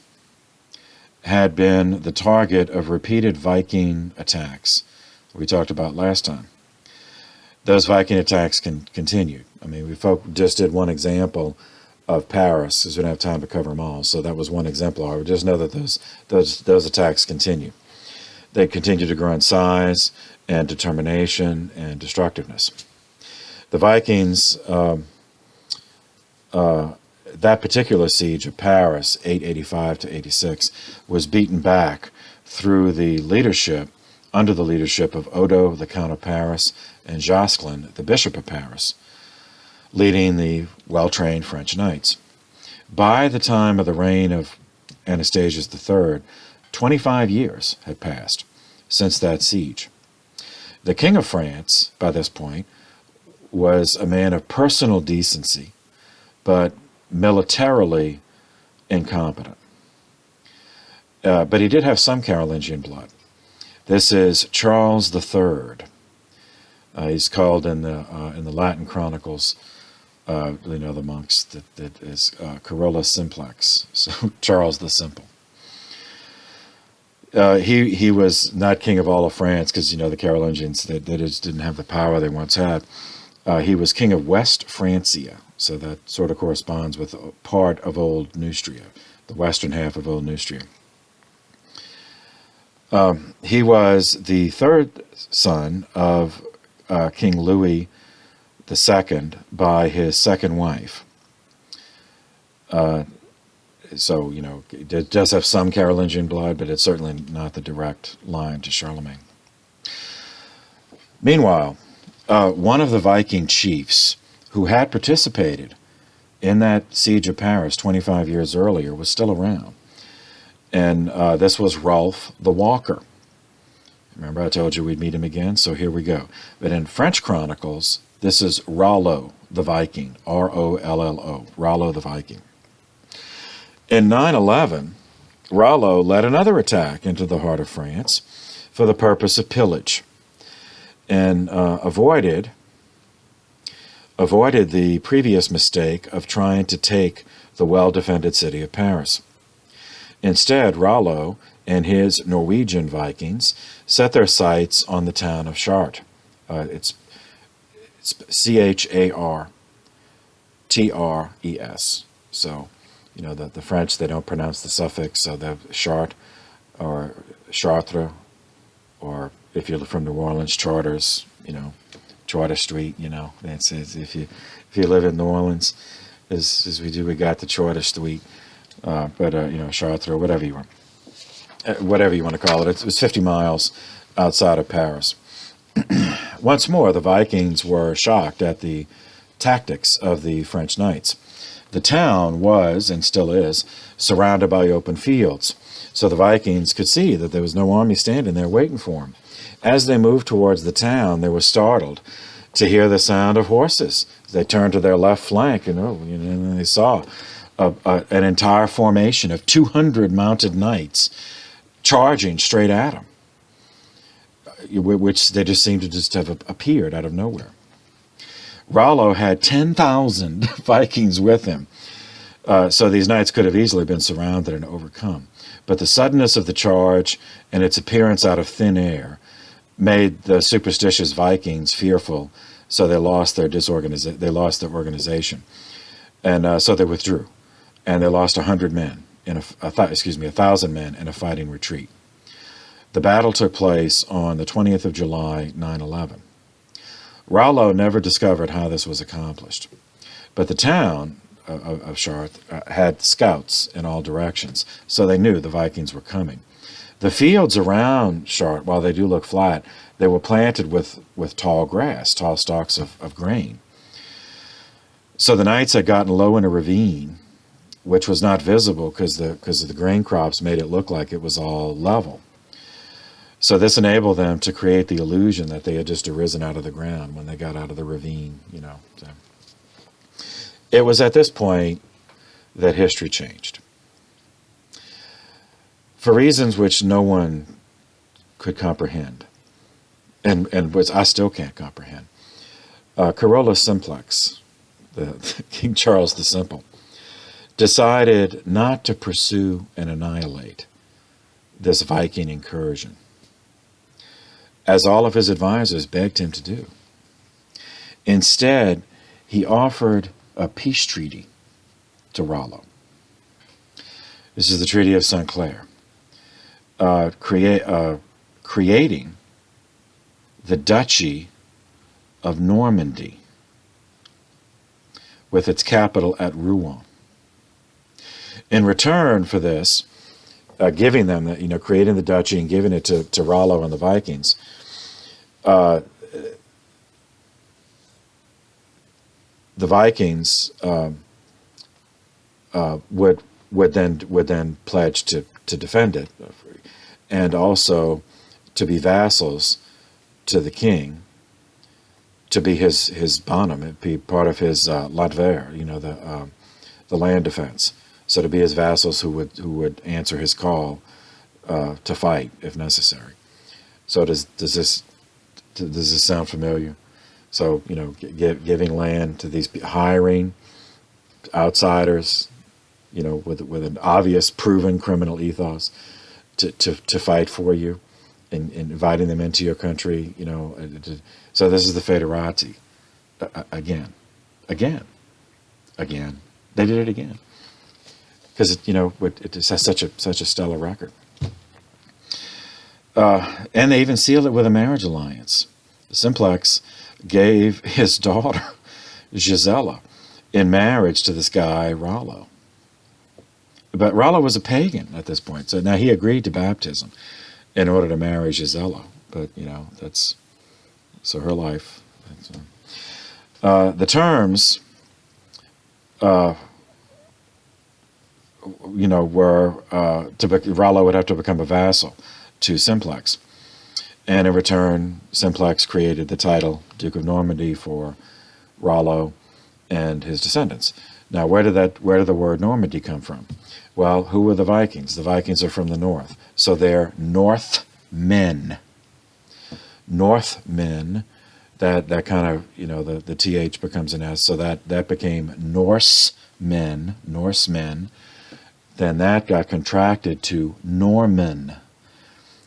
had been the target of repeated Viking attacks we talked about last time. Those Viking attacks continued. I mean, we just did one example of Paris, because we don't have time to cover them all. So that was one exemplar. We just know that those attacks continue. They continue to grow in size and determination and destructiveness. The Vikings, that particular siege of Paris, 885 to 86, was beaten back through the leadership under the leadership of Odo, the Count of Paris, and Joscelin, the Bishop of Paris, leading the well-trained French knights. By the time of the reign of Anastasius III, 25 years had passed since that siege. The King of France, by this point, was a man of personal decency, but militarily incompetent. But he did have some Carolingian blood. This is Charles III. He's called in the Latin chronicles, the monks, that is Carolus Simplex, so Charles the Simple. He was not king of all of France because, the Carolingians, they just didn't have the power they once had. He was king of West Francia, so that sort of corresponds with part of Old Neustria, the western half of Old Neustria. He was the third son of King Louis II by his second wife. So, it does have some Carolingian blood, but it's certainly not the direct line to Charlemagne. Meanwhile, one of the Viking chiefs who had participated in that siege of Paris 25 years earlier was still around. And this was Rolf the Walker. Remember, I told you we'd meet him again, so here we go. But in French chronicles, this is Rollo the Viking, R-O-L-L-O, Rollo the Viking. In 911, Rollo led another attack into the heart of France for the purpose of pillage, and avoided the previous mistake of trying to take the well-defended city of Paris. Instead, Rollo and his Norwegian Vikings set their sights on the town of Chartres. It's C-H-A-R-T-R-E-S. So, the French, they don't pronounce the suffix, so they have Chartres or Chartres, or if you're from New Orleans, Charters, Charter Street, It's, if you live in New Orleans, as we do, we got the Charter Street, Chartres, or whatever you want to call it. It was 50 miles outside of Paris. Once more, the Vikings were shocked at the tactics of the French knights. The town was, and still is, surrounded by open fields, so the Vikings could see that there was no army standing there waiting for them. As they moved towards the town, they were startled to hear the sound of horses. They turned to their left flank, and they saw an entire formation of 200 mounted knights charging straight at them, which they just seemed to just have appeared out of nowhere. Rollo had 10,000 Vikings with him, so these knights could have easily been surrounded and overcome. But the suddenness of the charge and its appearance out of thin air made the superstitious Vikings fearful, so they lost their organization, and so they withdrew, and they lost 1,000 men in a fighting retreat. The battle took place on the 20th of July, 911. Rollo never discovered how this was accomplished, but the town of Chartres had scouts in all directions, so they knew the Vikings were coming. The fields around Chartres, while they do look flat, they were planted with tall grass, tall stalks of grain. So the knights had gotten low in a ravine, which was not visible because the grain crops made it look like it was all level. So this enabled them to create the illusion that they had just arisen out of the ground when they got out of the ravine, So it was at this point that history changed. For reasons which no one could comprehend, and which I still can't comprehend, Carolus Simplex, the King Charles the Simple, decided not to pursue and annihilate this Viking incursion, as all of his advisors begged him to do. Instead, he offered a peace treaty to Rollo. This is the Treaty of St. Clair, creating the Duchy of Normandy with its capital at Rouen. In return for this, giving them, creating the duchy and giving it to Rollo and the Vikings, the Vikings would then pledge to defend it, and also to be vassals to the king, to be his bonum, be part of his latver, the land defense. So to be his vassals who would answer his call to fight if necessary. So does this sound familiar? So giving land to these, hiring outsiders, with an obvious proven criminal ethos to fight for you, and inviting them into your country. So this is the Federati again. They did it again. Because it has such a stellar record, and they even sealed it with a marriage alliance. Simplex gave his daughter Gisela in marriage to this guy Rollo. But Rollo was a pagan at this point, so now he agreed to baptism in order to marry Gisela. But that's so her life. The terms. Rollo would have to become a vassal to Simplex, and in return, Simplex created the title Duke of Normandy for Rollo and his descendants. Now, where did the word Normandy come from? Well, who were the Vikings? The Vikings are from the north, so they're Northmen. Northmen. That kind of the th becomes an s, so that became Norsemen. Then that got contracted to Norman.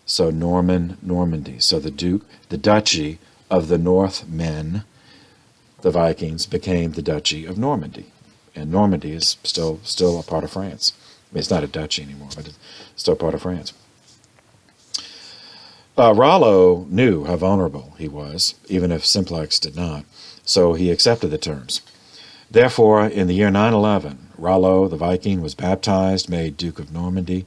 So Normandy. So the duchy of the Northmen, the Vikings, became the duchy of Normandy. And Normandy is still a part of France. I mean, it's not a duchy anymore, but it's still part of France. Rollo knew how vulnerable he was, even if Simplex did not, so he accepted the terms. Therefore, in the year 911, Rollo, the Viking, was baptized, made Duke of Normandy.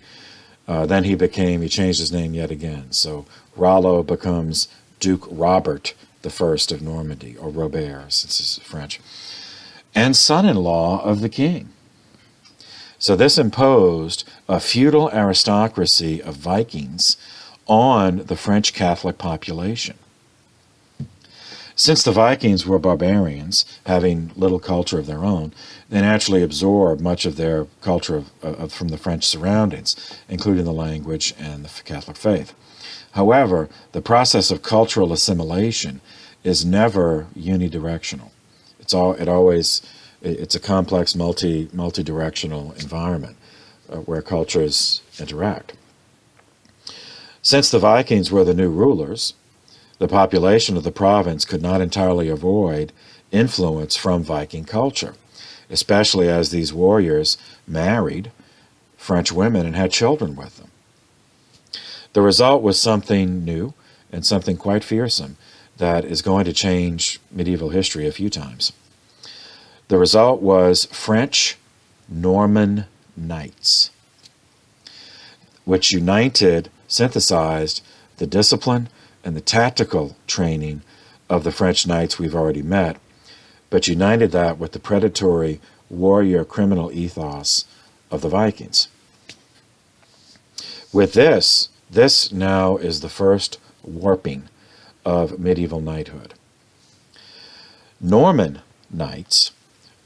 Then he changed his name yet again. So Rollo becomes Duke Robert I of Normandy, or Robert, since it's French, and son-in-law of the king. So this imposed a feudal aristocracy of Vikings on the French Catholic population. Since the Vikings were barbarians, having little culture of their own, they naturally absorbed much of their culture from the French surroundings, including the language and the Catholic faith. However, the process of cultural assimilation is never unidirectional. It's a complex, multi-directional environment where cultures interact. Since the Vikings were the new rulers, the population of the province could not entirely avoid influence from Viking culture, especially as these warriors married French women and had children with them. The result was something new and something quite fearsome that is going to change medieval history a few times. The result was French Norman knights, which synthesized the discipline and the tactical training of the French knights we've already met, but united that with the predatory warrior criminal ethos of the Vikings. With this now is the first warping of medieval knighthood. Norman knights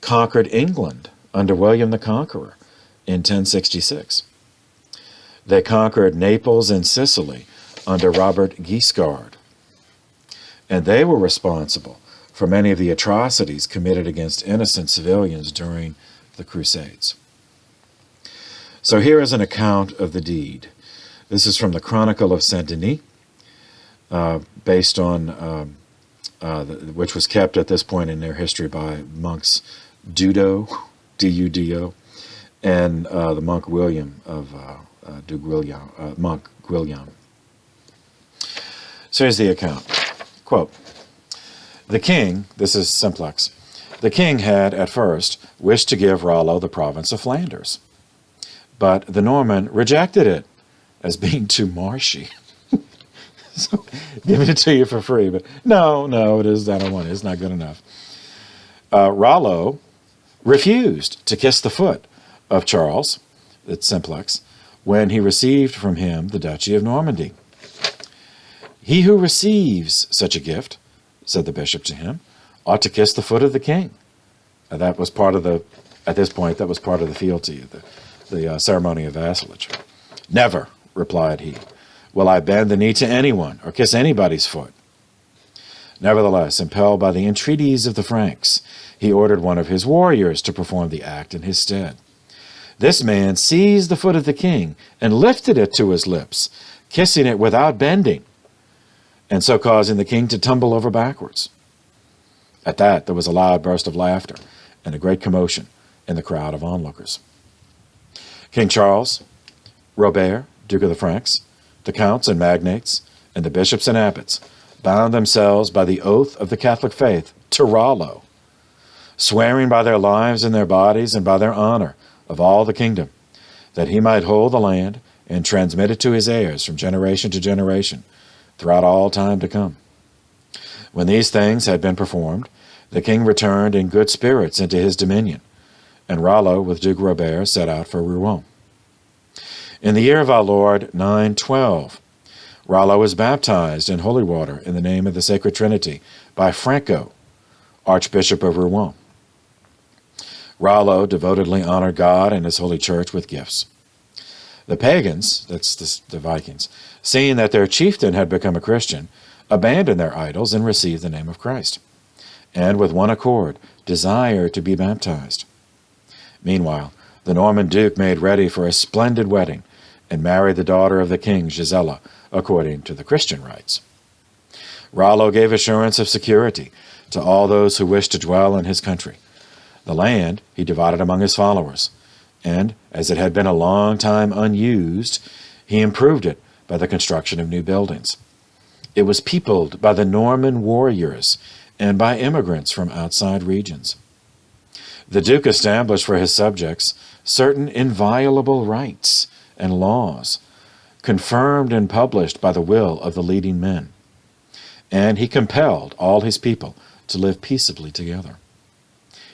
conquered England under William the Conqueror in 1066. They conquered Naples and Sicily under Robert Guiscard, and they were responsible for many of the atrocities committed against innocent civilians during the Crusades. So here is an account of the deed. This is from the Chronicle of Saint-Denis, based on which was kept at this point in their history by monks Dudo, D-U-D-O, and the monk William of Monk Guillaume. So here's the account. Quote, "The king," this is Simplex, "the king had at first wished to give Rollo the province of Flanders. but the Norman rejected it as being too marshy. So, giving it to you for free, but no, it is. I don't want it. It's not good enough. Rollo refused to kiss the foot of Charles, it's Simplex, when he received from him the Duchy of Normandy. He who receives such a gift, said the bishop to him, ought to kiss the foot of the king. That was part of the, at this point, that was part of the fealty, the ceremony of vassalage. Never, replied he, will I bend the knee to anyone or kiss anybody's foot. Nevertheless, impelled by the entreaties of the Franks, he ordered one of his warriors to perform the act in his stead. This man seized the foot of the king and lifted it to his lips, kissing it without bending, and so causing the king to tumble over backwards. At that, there was a loud burst of laughter and a great commotion in the crowd of onlookers. King Charles, Robert, Duke of the Franks, the counts and magnates, and the bishops and abbots bound themselves by the oath of the Catholic faith to Rollo, swearing by their lives and their bodies and by their honor of all the kingdom, that he might hold the land and transmit it to his heirs from generation to generation throughout all time to come. When these things had been performed, the king returned in good spirits into his dominion, and Rollo with Duke Robert set out for Rouen. In the year of our Lord 912, Rollo was baptized in holy water in the name of the Sacred Trinity by Franco, Archbishop of Rouen. Rollo devotedly honored God and his holy church with gifts. The pagans, that's the Vikings, seeing that their chieftain had become a Christian, abandoned their idols and received the name of Christ, and with one accord desired to be baptized. Meanwhile, the Norman duke made ready for a splendid wedding and married the daughter of the king, Gisela, according to the Christian rites. Rollo gave assurance of security to all those who wished to dwell in his country. The land he divided among his followers, and, as it had been a long time unused, he improved it by the construction of new buildings. It was peopled by the Norman warriors and by immigrants from outside regions. The Duke established for his subjects certain inviolable rights and laws, confirmed and published by the will of the leading men, and he compelled all his people to live peaceably together.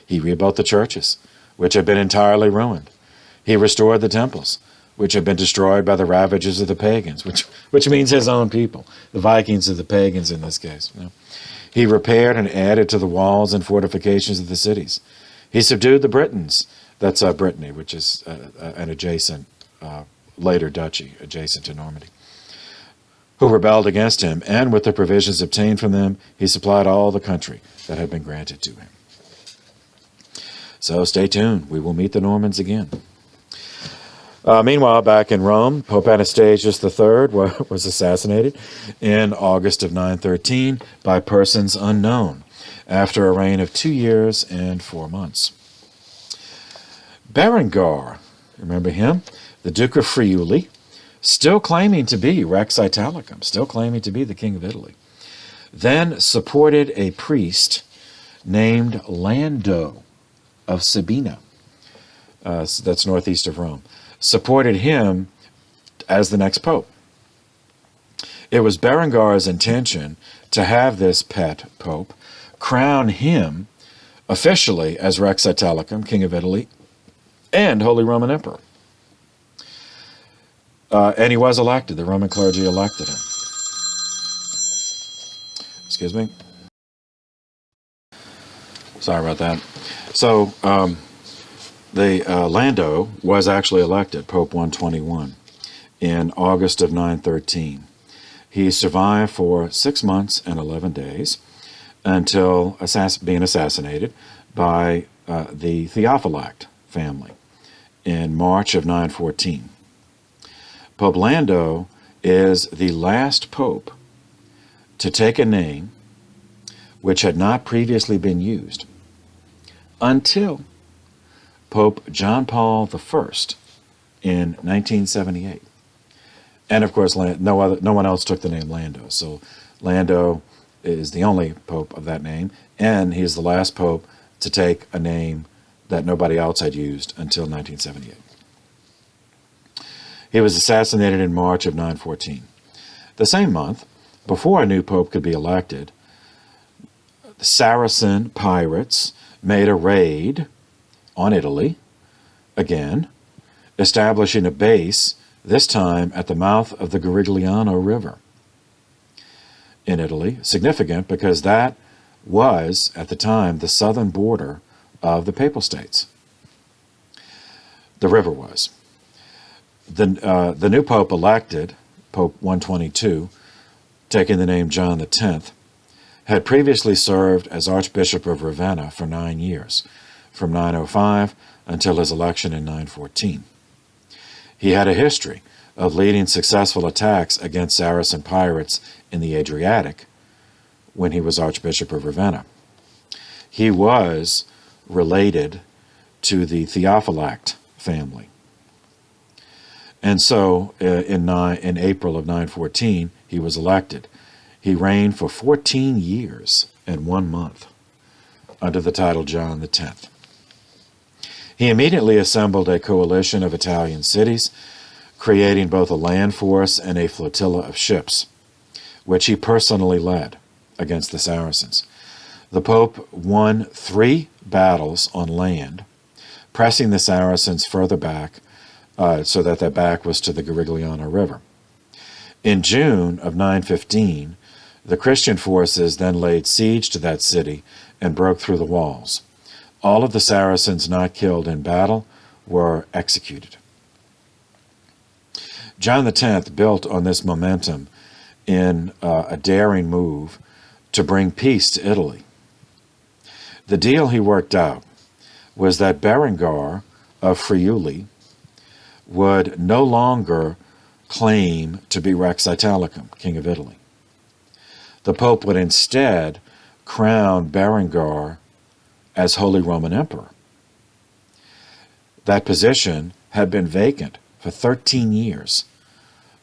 He rebuilt the churches, which had been entirely ruined. He restored the temples, which had been destroyed by the ravages of the pagans, which means his own people. The Vikings are the pagans in this case. You know. He repaired and added to the walls and fortifications of the cities. He subdued the Britons. That's Brittany, which is an adjacent, later duchy, adjacent to Normandy, who rebelled against him, and with the provisions obtained from them, he supplied all the country that had been granted to him. So stay tuned. We will meet the Normans again. Meanwhile, back in Rome, Pope Anastasius III was assassinated in August of 913 by persons unknown, after a reign of 2 years and 4 months. Berengar, remember him? The Duke of Friuli, still claiming to be Rex Italicum, still claiming to be the King of Italy, then supported a priest named Lando of Sabina, that's northeast of Rome, supported him as the next pope. It was Berengar's intention to have this pet pope crown him officially as Rex Italicum, King of Italy, and Holy Roman Emperor. And he was elected. The Roman clergy elected him. Excuse me. Sorry about that. So, Lando was actually elected Pope 121 in August of 913. He survived for 6 months and 11 days until being assassinated by the Theophylact family in March of 914. Pope Lando is the last pope to take a name which had not previously been used until Pope John Paul I in 1978. And of course, no one else took the name Lando. So Lando is the only pope of that name, and he is the last pope to take a name that nobody else had used until 1978. He was assassinated in March of 914. The same month, before a new pope could be elected, the Saracen pirates made a raid on Italy, again, establishing a base, this time at the mouth of the Garigliano River in Italy. Significant because that was, at the time, the southern border of the Papal States. The river was. The new pope elected, Pope 122, taking the name John X, had previously served as Archbishop of Ravenna for 9 years, from 905 until his election in 914. He had a history of leading successful attacks against Saracen pirates in the Adriatic when he was Archbishop of Ravenna. He was related to the Theophylact family. And so in April of 914, he was elected. He reigned for 14 years and 1 month under the title John X. He immediately assembled a coalition of Italian cities, creating both a land force and a flotilla of ships, which he personally led against the Saracens. The Pope won 3 battles on land, pressing the Saracens further back so that their back was to the Garigliano River. In June of 915, the Christian forces then laid siege to that city and broke through the walls. All of the Saracens not killed in battle were executed. John X built on this momentum in a daring move to bring peace to Italy. The deal he worked out was that Berengar of Friuli would no longer claim to be Rex Italicum, King of Italy. The Pope would instead crown Berengar as Holy Roman Emperor. That position had been vacant for 13 years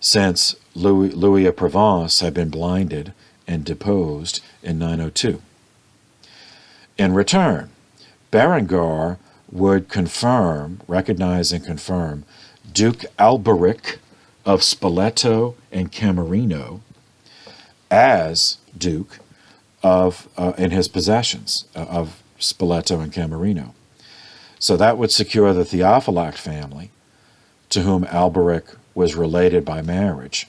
since Louis of Provence had been blinded and deposed in 902. In return, Berengar would recognize and confirm Duke Alberic of Spoleto and Camerino as Duke of in his possessions of Spoleto and Camerino. So that would secure the Theophylact family, to whom Alberic was related by marriage.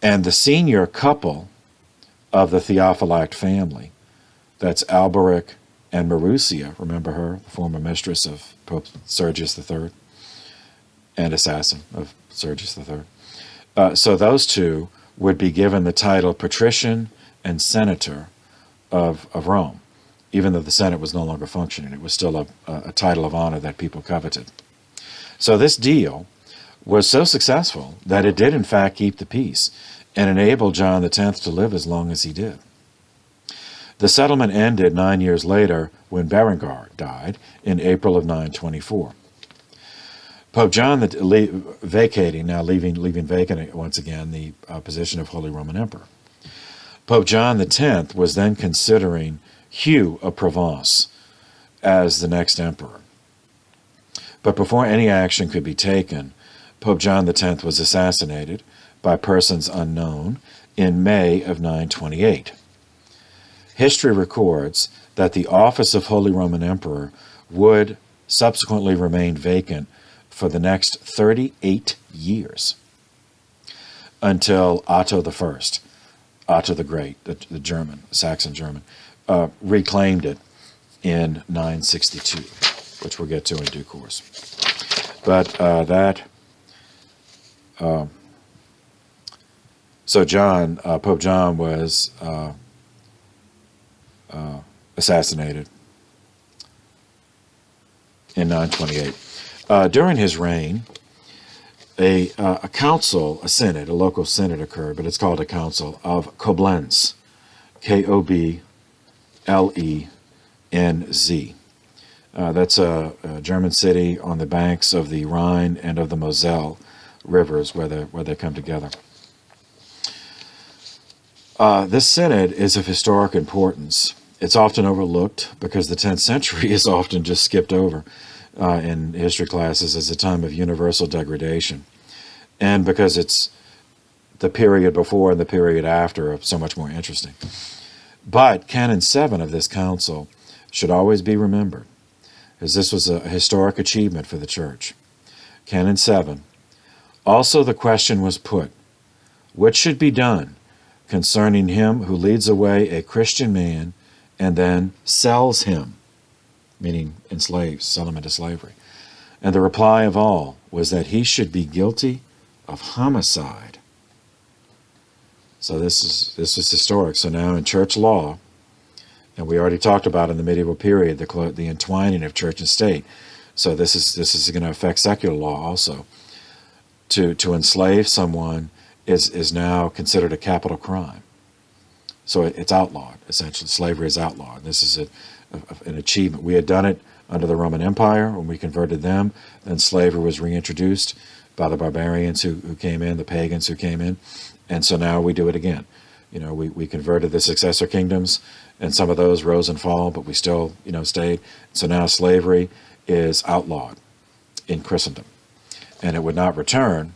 And the senior couple of the Theophylact family, that's Alberic and Marussia, remember her, the former mistress of Pope Sergius III, and assassin of Sergius III. So those two would be given the title Patrician and Senator of Rome, even though the Senate was no longer functioning. It was still a title of honor that people coveted. So this deal was so successful that it did in fact keep the peace and enable John X to live as long as he did. The settlement ended 9 years later when Berengar died in April of 924. Pope John, leaving vacant once again the position of Holy Roman Emperor. Pope John X was then considering Hugh of Provence as the next emperor. But before any action could be taken, Pope John X was assassinated by persons unknown in May of 928. History records that the office of Holy Roman Emperor would subsequently remain vacant for the next 38 years until Otto I, Otto the Great, the German, Saxon German, reclaimed it in 962, which we'll get to in due course. But so Pope John was assassinated in 928. During his reign, a council, a synod, a local synod occurred, but it's called a council of Koblenz, Koblenz. That's a German city on the banks of the Rhine and of the Moselle rivers where they come together. This synod is of historic importance. It's often overlooked because the 10th century is often just skipped over. in history classes as a time of universal degradation. And because it's the period before and the period after are so much more interesting. But Canon 7 of this council should always be remembered, as this was a historic achievement for the Church. Canon 7. Also the question was put, what should be done concerning him who leads away a Christian man and then sells him, meaning enslaves, sell him into slavery. And the reply of all was that he should be guilty of homicide. So this is historic. So now in church law, and we already talked about in the medieval period the entwining of church and state. So this is going to affect secular law also. To enslave someone is now considered a capital crime. So it's outlawed, essentially. Slavery is outlawed. This is an achievement. We had done it under the Roman Empire when we converted them. Then slavery was reintroduced by the barbarians who came in, the pagans who came in. And so now we do it again. We converted the successor kingdoms, and some of those rose and fall, but we still, stayed. So now slavery is outlawed in Christendom. And it would not return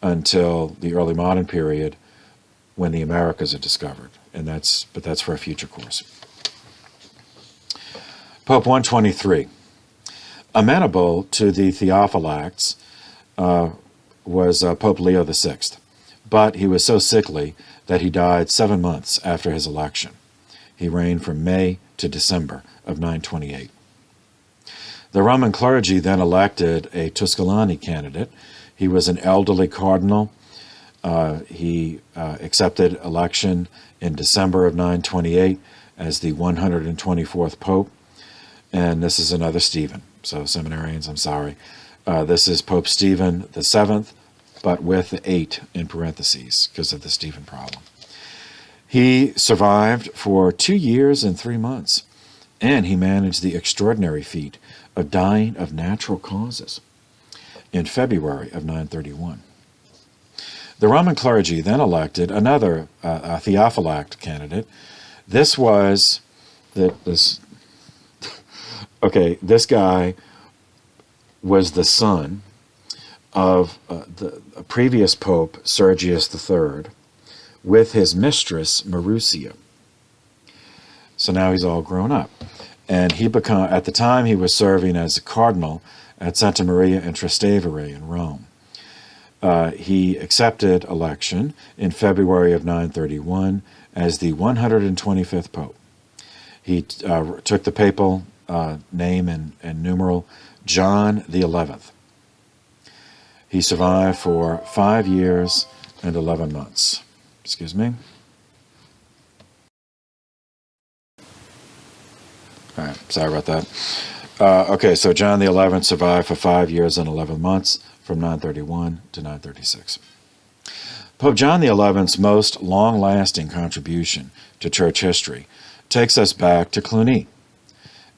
until the early modern period when the Americas are discovered. But that's for a future course. Pope 123. Amenable to the Theophylacts was Pope Leo VI. But he was so sickly that he died 7 months after his election. He reigned from May to December of 928. The Roman clergy then elected a Tusculani candidate. He was an elderly cardinal. He accepted election in December of 928 as the 124th Pope. And this is another Stephen. So seminarians, I'm sorry. This is Pope Stephen VII, but with the 8 in parentheses because of the Stephen problem. He survived for 2 years and 3 months, and he managed the extraordinary feat of dying of natural causes in February of 931. The Roman clergy then elected another Theophylact candidate. This guy was the son of the previous Pope Sergius III with his mistress Marussia. So now he's all grown up. And at the time he was serving as a cardinal at Santa Maria in Trastevere in Rome. He accepted election in February of 931 as the 125th Pope. He took the papal name and numeral John the 11th. He survived for 5 years and 11 months. Excuse me. All right, sorry about that. Okay, so John the 11th survived for 5 years and 11 months from 931 to 936. Pope John the 11th's most long-lasting contribution to church history takes us back to Cluny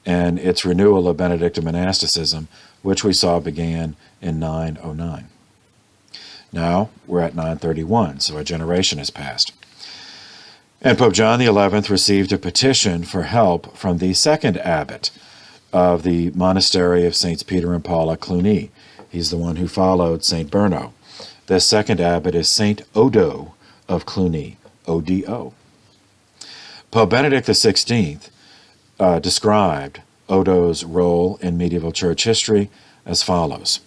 and its renewal of Benedictine monasticism, which we saw began in 909. Now we're at 931, so a generation has passed. And Pope John the 11th received a petition for help from the second abbot of the monastery of Saints Peter and Paul at Cluny. He's the one who followed Saint Berno. The second abbot is Saint Odo of Cluny, O-D-O. Pope Benedict XVI described Odo's role in medieval church history as follows.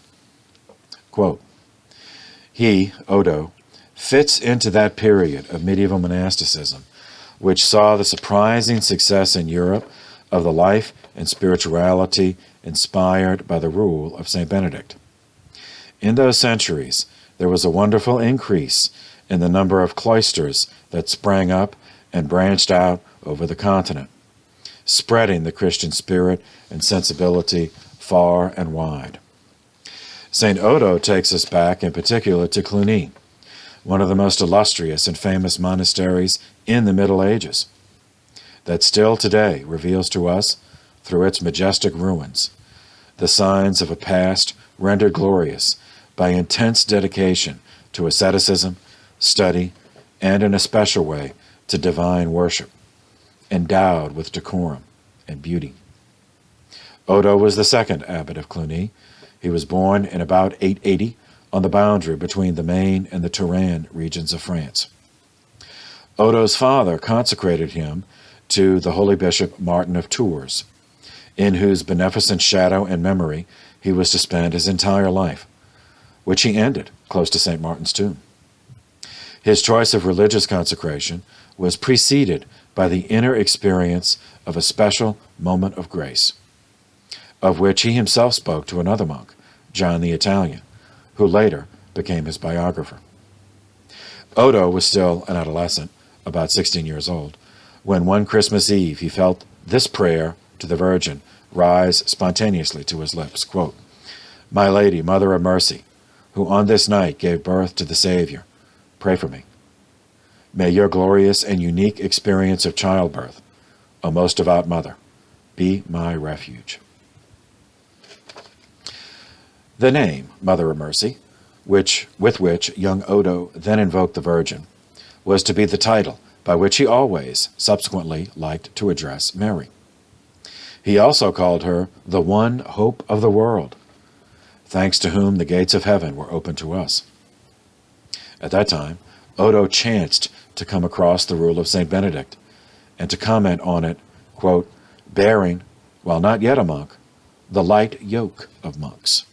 Quote, he, Odo, fits into that period of medieval monasticism which saw the surprising success in Europe of the life and spirituality inspired by the rule of St. Benedict. In those centuries, there was a wonderful increase in the number of cloisters that sprang up and branched out over the continent, spreading the Christian spirit and sensibility far and wide. St. Odo takes us back in particular to Cluny, one of the most illustrious and famous monasteries in the Middle Ages, that still today reveals to us, through its majestic ruins, the signs of a past rendered glorious by intense dedication to asceticism, study, and in a special way to divine worship, endowed with decorum and beauty. Odo was the second abbot of Cluny. He was born in about 880 on the boundary between the Maine and the Touraine regions of France. Odo's father consecrated him to the holy bishop Martin of Tours, in whose beneficent shadow and memory he was to spend his entire life, which he ended close to St. Martin's tomb. His choice of religious consecration was preceded by the inner experience of a special moment of grace, of which he himself spoke to another monk, John the Italian, who later became his biographer. Odo was still an adolescent, about 16 years old, when one Christmas Eve he felt this prayer to the Virgin rise spontaneously to his lips, quote, "My Lady, Mother of Mercy, who on this night gave birth to the Savior, pray for me. May your glorious and unique experience of childbirth, O most devout Mother, be my refuge." The name, Mother of Mercy, with which young Odo then invoked the Virgin, was to be the title by which he always subsequently liked to address Mary. He also called her the one hope of the world, thanks to whom the gates of heaven were open to us. At that time, Odo chanced to come across the rule of St. Benedict, and to comment on it, quote, "bearing, while not yet a monk, the light yoke of monks."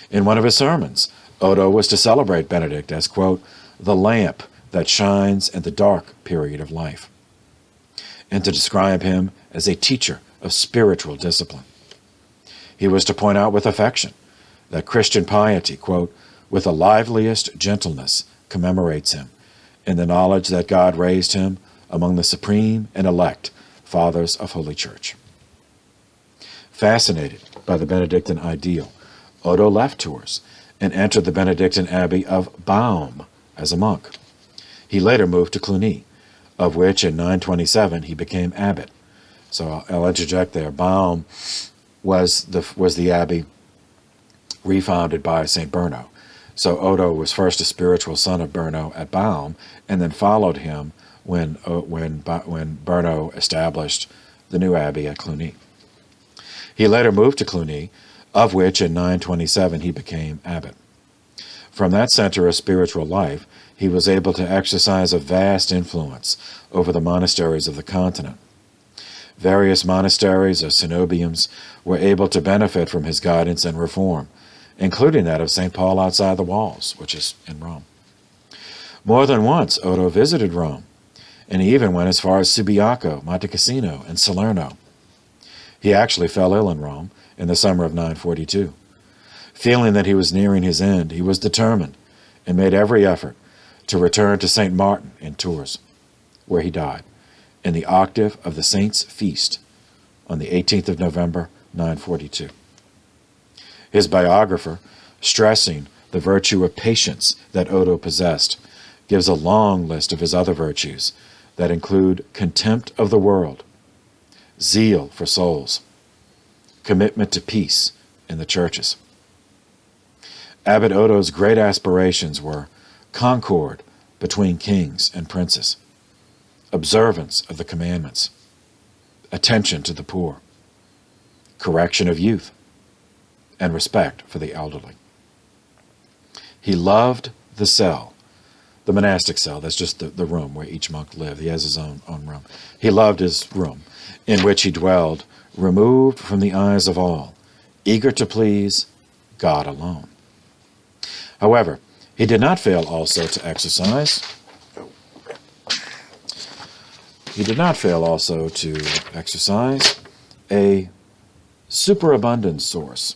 In one of his sermons, Odo was to celebrate Benedict as, quote, "the lamp that shines in the dark period of life," and to describe him as a teacher of spiritual discipline. He was to point out with affection that Christian piety, quote, "with the liveliest gentleness commemorates him in the knowledge that God raised him among the supreme and elect fathers of Holy Church." Fascinated by the Benedictine ideal, Odo left Tours and entered the Benedictine abbey of Baum as a monk. He later moved to Cluny, of which in 927 he became abbot. So I'll interject there. Baum was the abbey refounded by St. Berno. So Odo was first a spiritual son of Berno at Baum, and then followed him when Berno established the new abbey at Cluny. He later moved to Cluny, of which in 927 he became abbot. From that center of spiritual life, he was able to exercise a vast influence over the monasteries of the continent. Various monasteries or cenobiums were able to benefit from his guidance and reform, including that of St. Paul outside the walls, which is in Rome. More than once, Odo visited Rome, and he even went as far as Subiaco, Monte Cassino, and Salerno. He actually fell ill in Rome in the summer of 942. Feeling that he was nearing his end, he was determined and made every effort to return to St. Martin in Tours, where he died, in the octave of the Saints' Feast on the 18th of November, 942. His biographer, stressing the virtue of patience that Odo possessed, gives a long list of his other virtues that include contempt of the world, zeal for souls, commitment to peace in the churches. Abbot Odo's great aspirations were concord between kings and princes, observance of the commandments, attention to the poor, correction of youth, and respect for the elderly. He loved the cell, the monastic cell. That's just the room where each monk lived. He has his own room. He loved his room, in which he dwelled, removed from the eyes of all, eager to please God alone. However, he did not fail also to exercise. He did not fail also to exercise a superabundant source,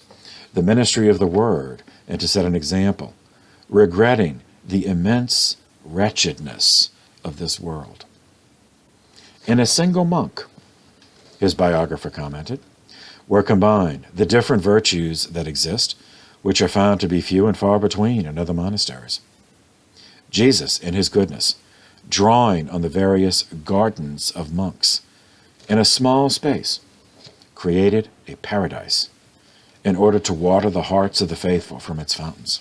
the ministry of the Word, and to set an example, regretting the immense wretchedness of this world. In a single monk, his biographer commented, were combined the different virtues that exist, which are found to be few and far between in other monasteries. Jesus, in his goodness, drawing on the various gardens of monks, in a small space, created a paradise in order to water the hearts of the faithful from its fountains.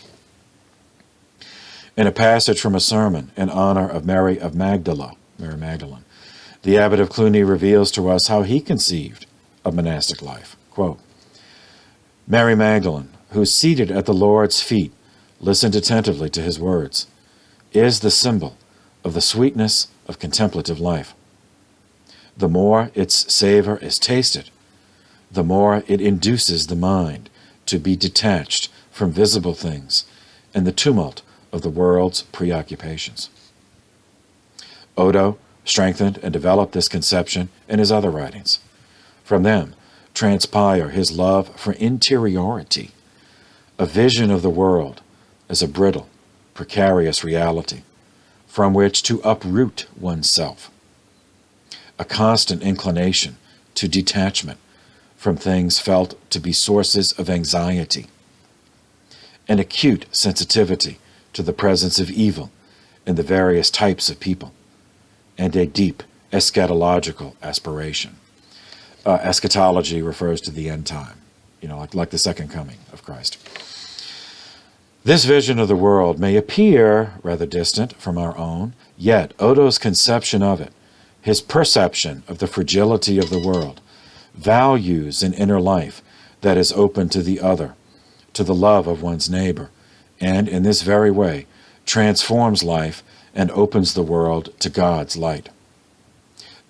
In a passage from a sermon in honor of Mary Magdalene, the abbot of Cluny reveals to us how he conceived of monastic life. Quote, Mary Magdalene, who seated at the Lord's feet, listened attentively to his words, is the symbol of the sweetness of contemplative life. The more its savor is tasted, the more it induces the mind to be detached from visible things and the tumult of the world's preoccupations. Odo strengthened and developed this conception in his other writings. From them transpire his love for interiority, a vision of the world as a brittle, precarious reality from which to uproot oneself, a constant inclination to detachment from things felt to be sources of anxiety, an acute sensitivity to the presence of evil in the various types of people, and a deep eschatological aspiration. Eschatology refers to the end time, like the second coming of Christ. This vision of the world may appear rather distant from our own, yet Odo's conception of it, his perception of the fragility of the world, values an inner life that is open to the other, to the love of one's neighbor, and in this very way transforms life and opens the world to God's light.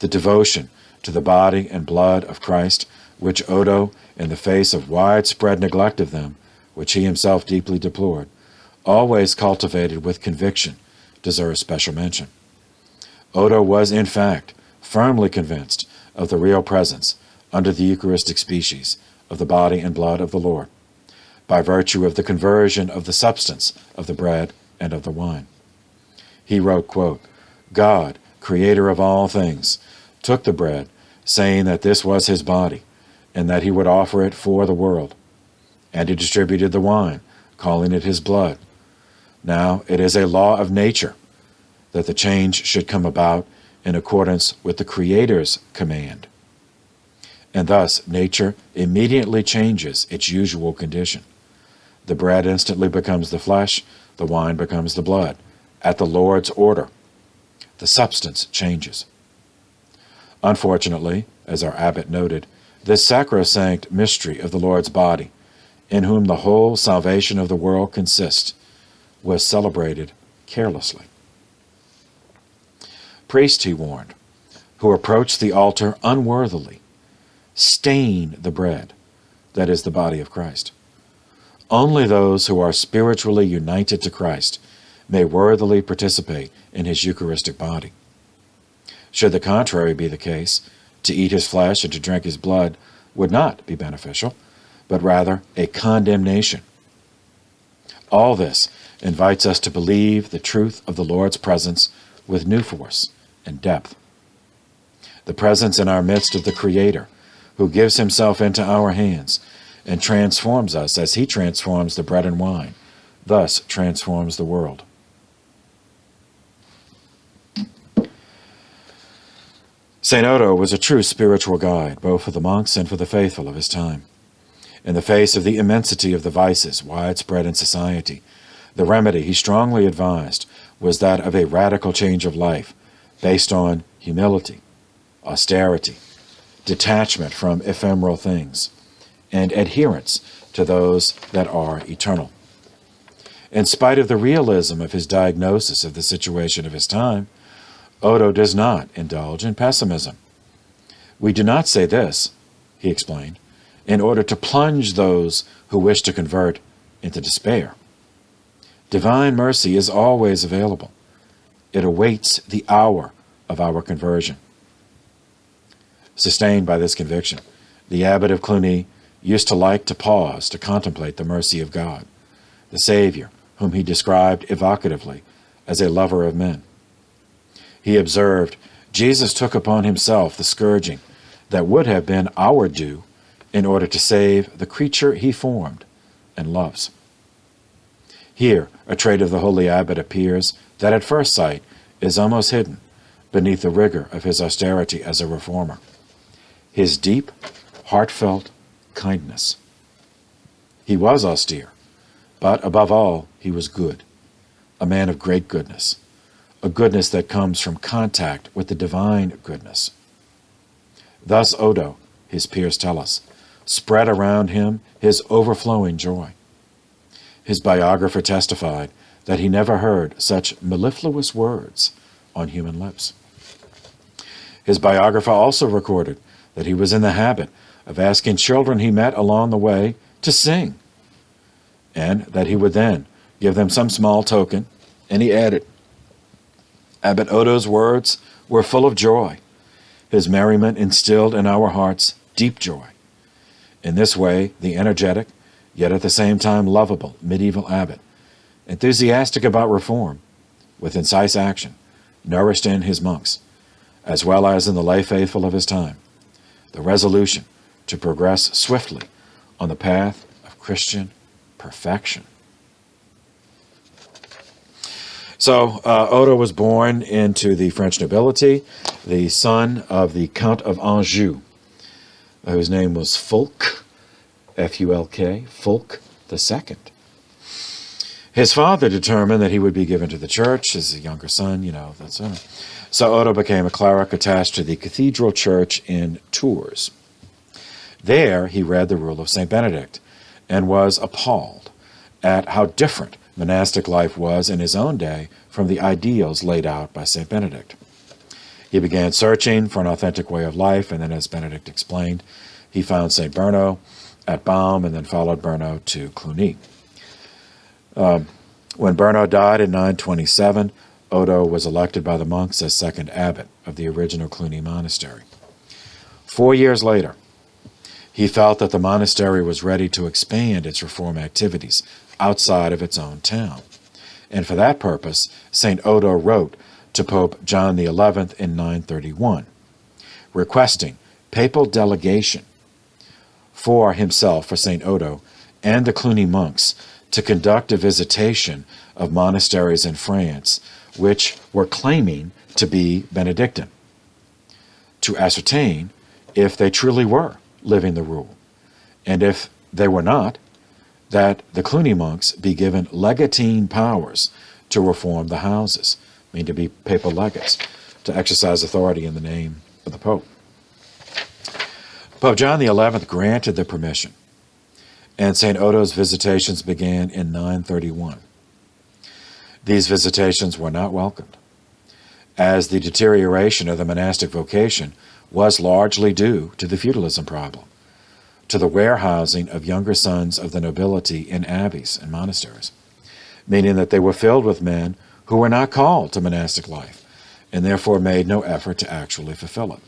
The devotion to the body and blood of Christ, which Odo, in the face of widespread neglect of them, which he himself deeply deplored, always cultivated with conviction, deserves special mention. Odo was, in fact, firmly convinced of the real presence, under the Eucharistic species, of the body and blood of the Lord, by virtue of the conversion of the substance of the bread and of the wine. He wrote, quote, God, creator of all things, took the bread, saying that this was his body, and that he would offer it for the world. And he distributed the wine, calling it his blood. Now it is a law of nature that the change should come about in accordance with the Creator's command. And thus nature immediately changes its usual condition. The bread instantly becomes the flesh, the wine becomes the blood. At the Lord's order, the substance changes. Unfortunately, as our abbot noted, this sacrosanct mystery of the Lord's body, in whom the whole salvation of the world consists, was celebrated carelessly. Priests, he warned, who approach the altar unworthily, stain the bread, that is the body of Christ. Only those who are spiritually united to Christ may worthily participate in his Eucharistic body. Should the contrary be the case, to eat his flesh and to drink his blood would not be beneficial, but rather a condemnation. All this invites us to believe the truth of the Lord's presence with new force and depth. The presence in our midst of the Creator, who gives himself into our hands and transforms us as he transforms the bread and wine, thus transforms the world. St. Odo was a true spiritual guide, both for the monks and for the faithful of his time. In the face of the immensity of the vices widespread in society, the remedy he strongly advised was that of a radical change of life based on humility, austerity, detachment from ephemeral things, and adherence to those that are eternal. In spite of the realism of his diagnosis of the situation of his time, Odo does not indulge in pessimism. We do not say this, he explained, in order to plunge those who wish to convert into despair. Divine mercy is always available. It awaits the hour of our conversion. Sustained by this conviction, the abbot of Cluny used to like to pause to contemplate the mercy of God, the Savior, whom he described evocatively as a lover of men. He observed, Jesus took upon himself the scourging that would have been our due in order to save the creature he formed and loves. Here, a trait of the holy abbot appears that at first sight is almost hidden beneath the rigor of his austerity as a reformer: his deep, heartfelt kindness. He was austere, but above all, he was good, a man of great goodness, a goodness that comes from contact with the divine goodness. Thus Odo, his peers tell us, spread around him his overflowing joy. His biographer testified that he never heard such mellifluous words on human lips. His biographer also recorded that he was in the habit of asking children he met along the way to sing, and that he would then give them some small token, and he added, Abbot Odo's words were full of joy. His merriment instilled in our hearts deep joy. In this way, the energetic, yet at the same time lovable medieval abbot, enthusiastic about reform, with incisive action, nourished in his monks, as well as in the lay faithful of his time, the resolution to progress swiftly on the path of Christian perfection. So Odo was born into the French nobility, the son of the Count of Anjou, whose name was Fulk, F-U-L-K, Fulk II. His father determined that he would be given to the church as a younger son, that's it. So Odo became a cleric attached to the cathedral church in Tours. There he read the rule of St. Benedict and was appalled at how different monastic life was in his own day from the ideals laid out by St. Benedict. He began searching for an authentic way of life, and then, as Benedict explained, he found St. Berno at Baum and then followed Berno to Cluny. When Berno died in 927, Odo was elected by the monks as second abbot of the original Cluny monastery. 4 years later, he felt that the monastery was ready to expand its reform activities outside of its own town. And for that purpose, St. Odo wrote to Pope John XI in 931, requesting papal delegation for himself, for St. Odo, and the Cluny monks to conduct a visitation of monasteries in France which were claiming to be Benedictine, to ascertain if they truly were living the rule, and if they were not, that the Cluny monks be given legatine powers to reform the houses, to be papal legates, to exercise authority in the name of the Pope. Pope John XI granted the permission, and St. Odo's visitations began in 931. These visitations were not welcomed, as the deterioration of the monastic vocation was largely due to the feudalism problem, to the warehousing of younger sons of the nobility in abbeys and monasteries, meaning that they were filled with men who were not called to monastic life, and therefore made no effort to actually fulfill it.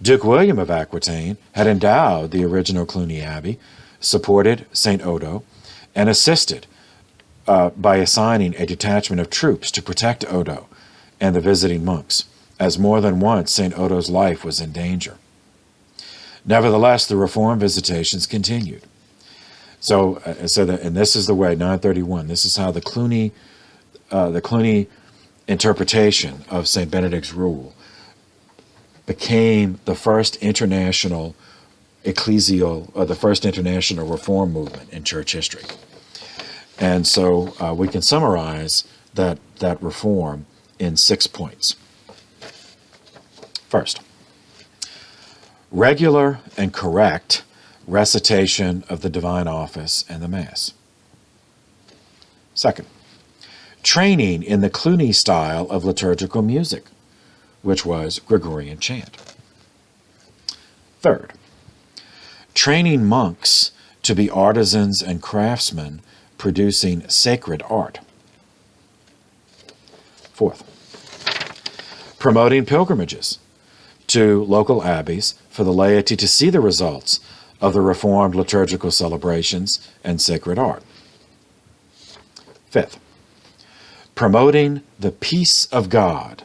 Duke William of Aquitaine had endowed the original Cluny Abbey, supported St. Odo, and assisted by assigning a detachment of troops to protect Odo and the visiting monks, as more than once St. Odo's life was in danger. Nevertheless, the reform visitations continued. And this is the way, 931, this is how the Cluny interpretation of St. Benedict's rule became the first international the first international reform movement in church history. And so we can summarize that reform in 6 points. First, regular and correct recitation of the divine office and the Mass. Second, training in the Cluny style of liturgical music, which was Gregorian chant. Third, training monks to be artisans and craftsmen producing sacred art. Fourth, promoting pilgrimages to local abbeys for the laity to see the results of the reformed liturgical celebrations and sacred art. Fifth, promoting the peace of God.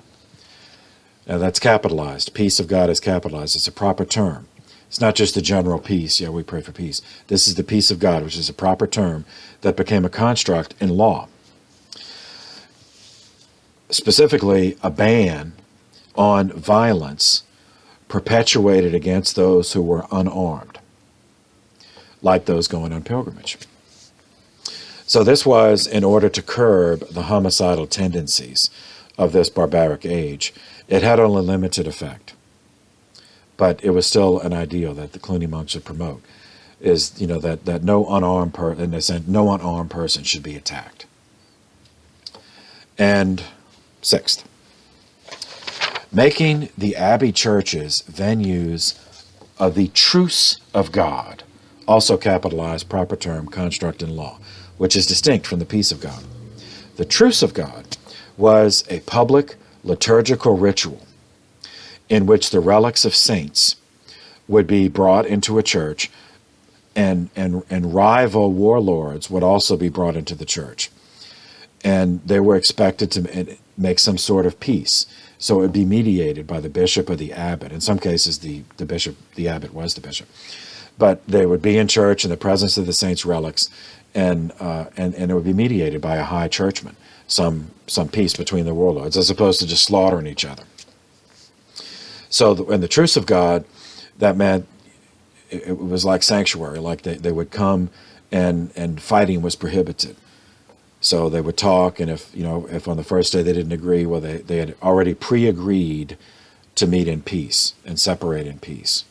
Now that's capitalized. Peace of God is capitalized. It's a proper term. It's not just the general peace. Yeah, we pray for peace. This is the peace of God, which is a proper term that became a construct in law. Specifically, a ban on violence perpetuated against those who were unarmed, like those going on pilgrimage. So this was in order to curb the homicidal tendencies of this barbaric age. It had only limited effect. but it was still an ideal that the Cluny monks should promote, is, that no unarmed no unarmed person should be attacked. And sixth, making the abbey churches venues of the truce of God, also capitalized, proper term, construct in law, which is distinct from the peace of God. The truce of God was a public liturgical ritual in which the relics of saints would be brought into a church, and rival warlords would also be brought into the church. And they were expected to make some sort of peace. So it would be mediated by the bishop or the abbot. In some cases, the abbot was the bishop. But they would be in church in the presence of the saints' relics, and it would be mediated by a high churchman, some peace between the warlords, as opposed to just slaughtering each other. So in the truce of God, that meant it was like sanctuary, like they would come and fighting was prohibited. So they would talk, and if on the first day they didn't agree, well, they had already pre-agreed to meet in peace and separate in peace.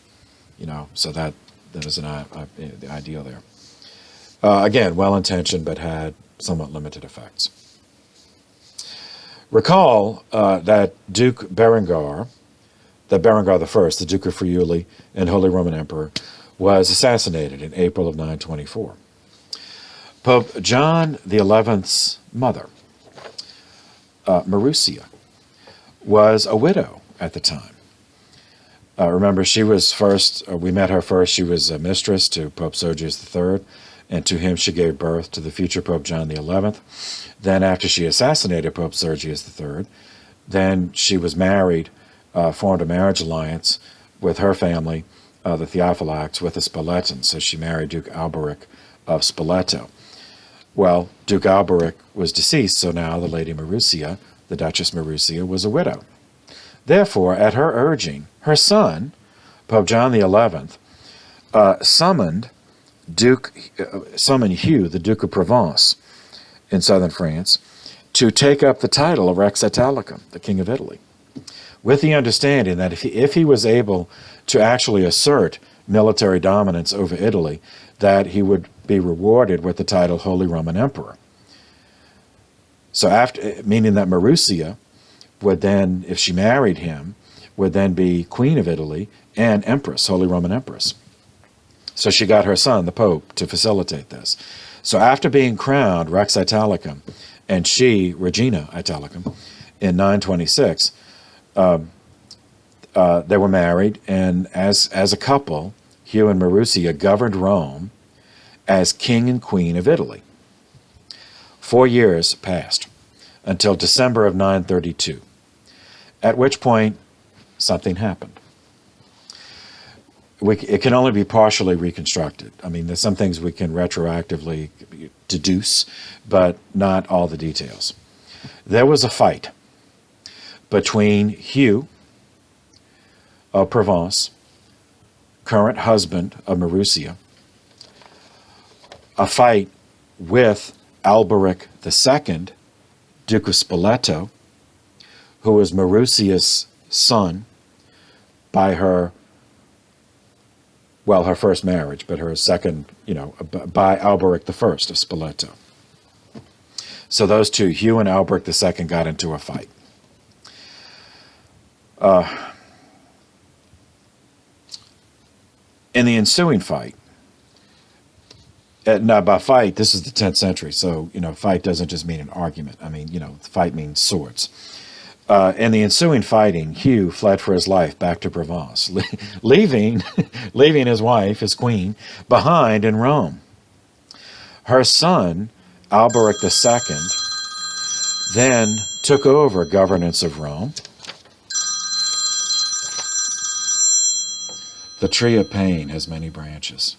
So that is the ideal there. Again, well-intentioned, but had somewhat limited effects. Recall that Berengar I, the Duke of Friuli and Holy Roman Emperor, was assassinated in April of 924. Pope John XI's mother, Marussia, was a widow at the time. Remember, she was first, we met her first, she was a mistress to Pope Sergius III, and to him she gave birth to the future Pope John XI. Then after she assassinated Pope Sergius III, then she was married, formed a marriage alliance with her family, the Theophylacts, with a Spoletan. So she married Duke Alberic of Spoleto. Well, Duke Alberic was deceased, so now the Lady Marussia, the Duchess Marussia, was a widow. Therefore, at her urging, her son, Pope John XI, summoned Hugh, the Duke of Provence, in southern France, to take up the title of Rex Italicum, the King of Italy, with the understanding that if he was able to actually assert military dominance over Italy, that he would be rewarded with the title Holy Roman Emperor. So meaning that Marussia would then, if she married him, would then be Queen of Italy and Empress, Holy Roman Empress. So she got her son, the Pope, to facilitate this. So after being crowned Rex Italicum, and she, Regina Italicum, in 926, they were married, and as a couple, Hugh and Marussia governed Rome as King and Queen of Italy. 4 years passed until December of 932, at which point something happened. It can only be partially reconstructed. I mean, there's some things we can retroactively deduce, but not all the details. There was a fight between Hugh of Provence, current husband of Marussia, a fight with Alberic II, Duke of Spoleto, who was Marussia's son by her first marriage, but her second, by Alberic I of Spoleto. So those two, Hugh and Alberic II, got into a fight. In the ensuing fight, now by fight, this is the 10th century, so, fight doesn't just mean an argument. I mean, fight means swords. In the ensuing fighting, Hugh fled for his life back to Provence, leaving his wife, his queen, behind in Rome. Her son, Alberic II, then took over governance of Rome. The tree of pain has many branches.